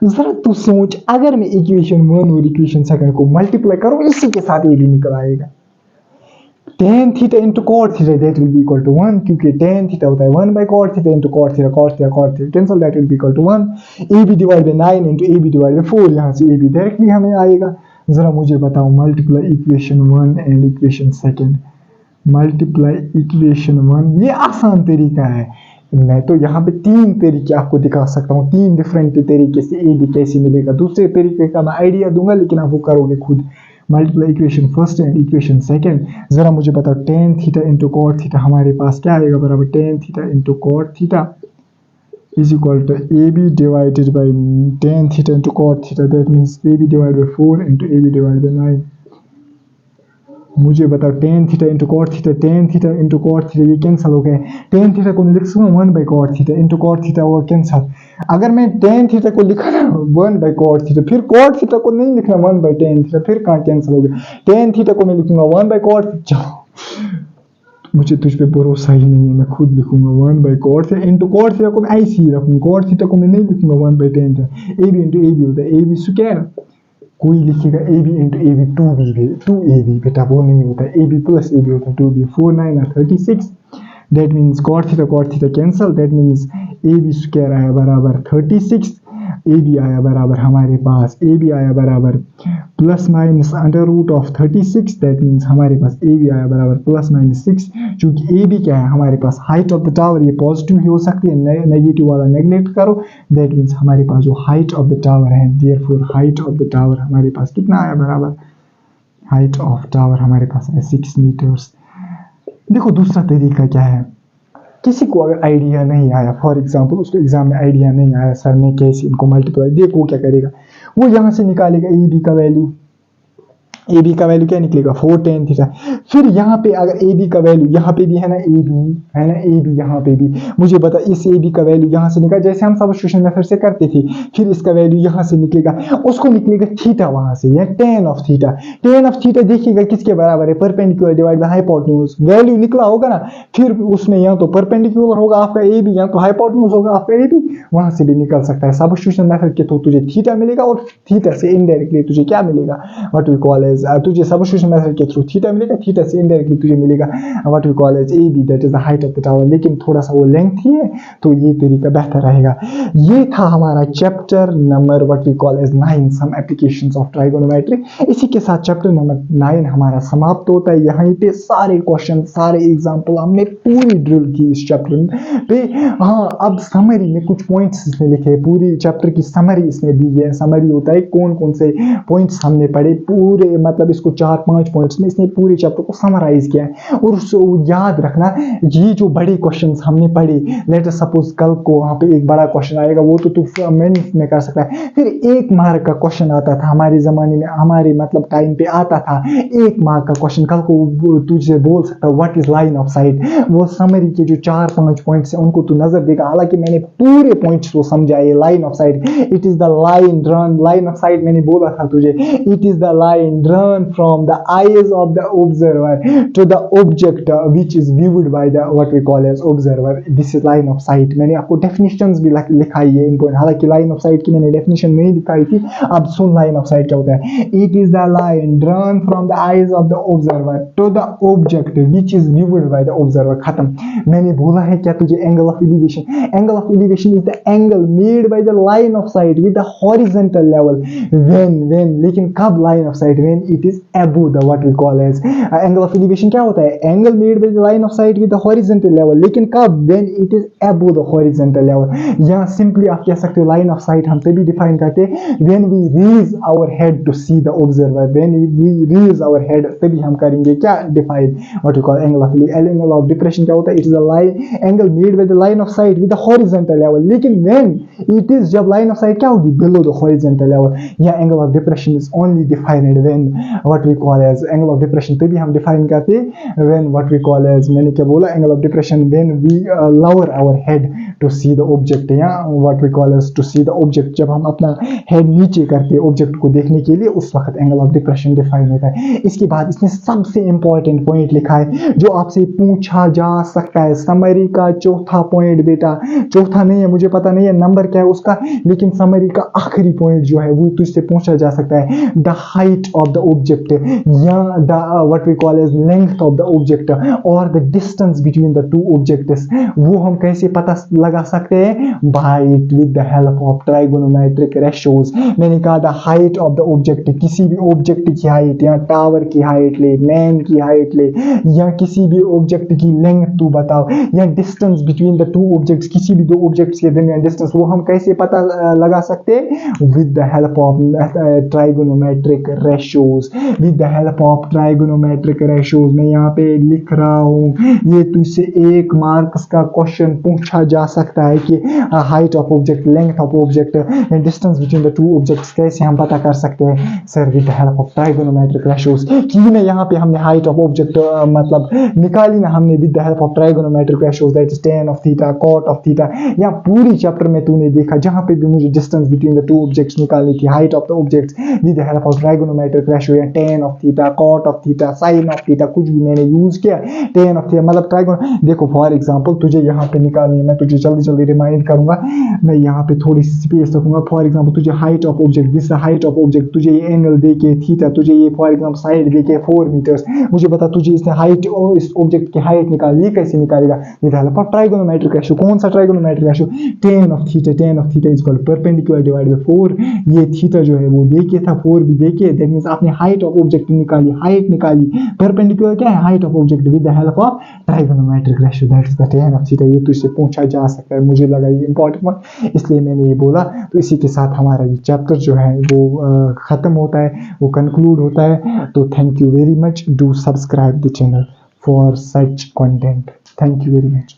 जरा तू सोच, अगर मैं इक्वेशन 1 और इक्वेशन सेकंड को मल्टीप्लाई करूं, इसी के साथ ये भी निकल आएगा, tan theta into cot theta, that will be equal to 1, क्योंकि tan थीटा होता है 1 by cot theta into cot theta, cot theta cancel, that will be equal to 1। AB divide by 9 into AB divide by 4, यहाँ से AB directly हमें आएगा। जरा मुझे बताओ multiply equation 1 and equation second, multiply equation 1, ये आसान तरीका है। मैं तो यहाँ पे 3 तरीके आपको दिखा सकता हूँ, 3 डिफरेंट तरीके से AB कैसे मिलेगा। दूसरे तरीके का मैं आइडिया दूंगा लेकिन आप वो करोगे खुद। Multiply equation first and equation second. जरा मुझे बताओ tan theta into cot theta हमारे पास क्या आएगा, बराबर tan theta into cot theta is equal to AB divided by tan theta into cot theta, that means AB divide by 4 into AB divide by 9। मुझे बताओ tan theta into cot theta, tan theta into cot theta ये cancel हो गए। tan theta को मैं लिख सकता हूँ 1 by cot theta into cot theta, वो कैंसिल। अगर मैं tan थीटा को लिखा ना 1 बाई cot थीटा, फिर cot थीटा को नहीं लिखना 1 बाई tan थीटा, फिर कहाँ कैंसिल हो गया। tan थीटा को मैं लिखूंगा 1 बाई cot, मुझे तुझ पे भरोसा ही नहीं है, मैं खुद लिखूंगा 1 by cot theta into cot theta को मैं ऐसे ही रखूंगा, cot थीटा को मैं नहीं लिखूंगा 1 by tan theta. AB into AB होता है AB स्क्वायर, कोई लिखेगा AB इंटू AB 2AB बेटा, वो नहीं होता है, AB प्लस AB होता है 2B, 4 9 और 36, that means cot theta cancel, that means AB square आया बराबर 36, ए बी आया बराबर हमारे पास, ए बी आया बराबर plus minus under root of 36, that means हमारे पास ए बी आया बराबर प्लस माइनस 6। चूंकि ए बी क्या है हमारे पास हाइट ऑफ द टावर, ये पॉजिटिव ही हो सकती है, नेगेटिव वाला नेगलेक्ट करो, दैट मीन्स हमारे पास जो हाइट ऑफ द टावर है, therefore height of the tower हमारे पास कितना आया बराबर, हाइट ऑफ टावर हमारे पास है 6 मीटर्स। देखो दूसरा तरीका क्या है, किसी को अगर आइडिया नहीं आया, फॉर एग्जांपल उसको एग्जाम में आइडिया नहीं आया सर ने कैसे इनको मल्टीप्लाई, देखो क्या करेगा, वो यहाँ से निकालेगा ए बी का वैल्यू, ए बी का वैल्यू क्या निकलेगा 4 tan थीटा। फिर यहाँ पे अगर ए बी का वैल्यू, यहाँ पे भी है ना ए बी, है ना ए बी, यहाँ पे भी मुझे बता, इस ए बी का वैल्यू यहाँ से निकाल, जैसे हम सब्स्टिट्यूशन मेथड से करते थे, फिर इसका वैल्यू यहाँ से निकलेगा, उसको निकलेगा थीटा वहां से, या tan of theta, tan of theta देखिएगा किसके बराबर है, perpendicular divide by hypotenuse, value निकला होगा ना, फिर उसमें या तो परपेंडिकुलर होगा आपका ए बी, या तो हाइपोटेन्यूज होगा आपका ए बी, वहां से भी निकल सकता है। सब्स्टिट्यूशन मेथड के थ्रू तुझे थीटा मिलेगा, और थीटा से इनडायरेक्टली तुझे क्या मिलेगा, व्हाट वी कॉल एज, तुझे सब्स्टिट्यूशन मेथड के थ्रू थीटा मिलेगा, थीटा से इनडायरेक्टली तुझे मिलेगा what we call as A B, that is the height of the tower, लेकिन थोड़ा सा वो लेंथ ही है, तो ये तरीका बेहतर रहेगा। ये था हमारा chapter number what we call as 9, some applications of trigonometry. इसी के साथ चैप्टर नंबर 9 हमारा समाप्त होता है। यहाँ पे सारे क्वेश्चन, सारे एग्जाम्पल हमने पूरी ड्रिल की इस चैप्टर पे। हाँ, अब समरी में कुछ पॉइंट्स इसमें लिखे, पूरी चैप्टर की समरी इसमें दी है। समरी होता है कौन कौन से पॉइंट्स हमने पढ़े, पूरे मतलब इसको 4-5 पॉइंट्स में इसने पूरे चैप्टर को समराइज किया है। और उसको याद रखना, ये जो बड़े क्वेश्चंस हमने पढ़े, लेट अस सपोज कल को वहां पे एक बड़ा क्वेश्चन आएगा, वो तो तू मिनट में कर सकता है। फिर 1 मार्क का क्वेश्चन आता था हमारे जमाने में, हमारे मतलब टाइम पे आता था 1 मार्क का क्वेश्चन, कल को तुझे बोल सकता है what is line of site. वो समरी के जो 4-5 पॉइंट्स हैं उनको तू नजर देगा, हालांकि मैंने पूरे पॉइंट्स को समझाए। Line of sight, it is the line drawn, line of sight मैंने बोला था तुझे, it is the line drawn from the eyes of the observer to the object which is viewed by the what we call as observer, this is line of sight. मैंने आपको definitions भी लिखाई है इनको, हालांकि लाइन ऑफ साइट की मैंने definition नहीं दिखाई थी। अब सुन लाइन ऑफ साइट क्या होता है, it is the line drawn from the eyes of the observer to the object which is viewed by the observer. खत्म। मैंने बोला है क्या तुझे, angle of elevation, angle of elevation is the angle made by the line of sight with the horizontal level when, लेकिन कब line of sight, when it is above the what we call as angle of elevation. क्या होता है, angle made by the line of sight with the horizontal level, लेकिन कब, when it is above the horizontal level. या simply आप कह सकते हो लाइन ऑफ साइट हम तभी डिफाइन करते हैं when we raise our head to see the observer, when we raise our head तभी हम करेंगे क्या, define what we call angle of depression. क्या होता है, it is a line angle made by the line of sight with the horizontal level, लेकिन when it is, जब line of sight क्या होगी, बिलो द हॉरिजॉन्टल लेवल। या angle of depression is only defined when what we call as, angle of depression तभी हम define करते हैं when what we call as, मैंने क्या बोला, angle of depression when we lower our head to see the object, या what we call as to see the object, जब हम अपना हेड नीचे करते हैं ऑब्जेक्ट को देखने के लिए, उस वक्त एंगल ऑफ डिप्रेशन डिफाइन होता है। इसके बाद इसने सबसे इंपॉर्टेंट पॉइंट लिखा है जो आपसे पूछा जा सकता है, समरी का चौथा पॉइंट। बेटा चौथा नहीं है, मुझे पता नहीं है नंबर क्या है उसका, लेकिन समरी का आखिरी पॉइंट जो है वो तुझसे पूछा जा सकता है, the height of the object, या the what we call as length of the object, और the distance between the two objects. वो हम कैसे पता लगा सकते हैं, by it with the help of trigonometric ratios. मैंने कहा the height of the object, किसी भी ऑब्जेक्ट की हाइट, या टावर की हाइट ले, मैन की हाइट ले, या किसी भी ऑब्जेक्ट की लेंथ तू बताओ, या distance between the two objects, किसी भी 2 ऑब्जेक्ट्स के दरमियान डिस्टेंस, वो हम कैसे पता लगा सकते हैं, with the help of trigonometric ratios, with the help of trigonometric ratios. मैं यहाँ पे लिख रहा हूँ, ये तुझसे 1 मार्क्स का क्वेश्चन पूछा जा सकता है कि height of object, length of object, distance between the 2 objects कैसे हम पता कर सकते हैं, sir with the help of trigonometric ratios. की ना यहाँ पे हमने हाइट ऑफ ऑब्जेक्ट मतलब निकाली ना हमने, with the help of trigonometric ratios, that is tan of theta, cot of theta. या पूरी चैप्टर में तूने देखा जहां पे भी मुझे डिस्टेंस बिटवीन द 2 ऑब्जेक्ट्स निकालनी थी, height of the objects with the help of trigonometric ratio, या tan of theta, cot of theta, sin of theta, कुछ भी मैंने यूज किया, tan ऑफ थीटा मतलब ट्राइगोन। देखो फॉर एग्जांपल तुझे यहाँ पे निकालनी है, मैं तुझे जल्दी जल्दी रिमाइंड करूंगा। मैं यहाँ पे थोड़ी सी स्पेस रखूंगा। फॉर एग्जाम्पल तुझे height of object, this height of object, तुझे ये एंगल दे के थीटा, तुझे ये फॉर एग्जाम्पल साइड दे के 4 मीटर्स, मुझे बता तुझे इसने हाइट और इस ऑब्जेक्ट की हाइट निकाली, ये कैसे निकालेगा? ये हेल्प ऑफ ट्राइगोनोमेट्रिक रेशियो। कौन सा trigonometric ratio? tan of theta is equal perpendicular divided by 4। ये थीटा जो है वो देके था, 4 भी देके, दैट मींस आपने हाइट ऑफ ऑब्जेक्ट निकाली, हाइट निकाली। परपेंडिकुलर क्या है? Height of object with the help of trigonometric ratio, that is the tan of theta. ये तो इससे पूछा जा सकता है, मुझे लगा ये इंपॉर्टेंट पॉइंट, इसलिए मैंने ये बोला। तो इसी के साथ हमारा ये चैप्टर जो है वो खत्म होता है, वो कंक्लूड होता है। तो thank you very much, do subscribe the channel for such content. Thank you very much.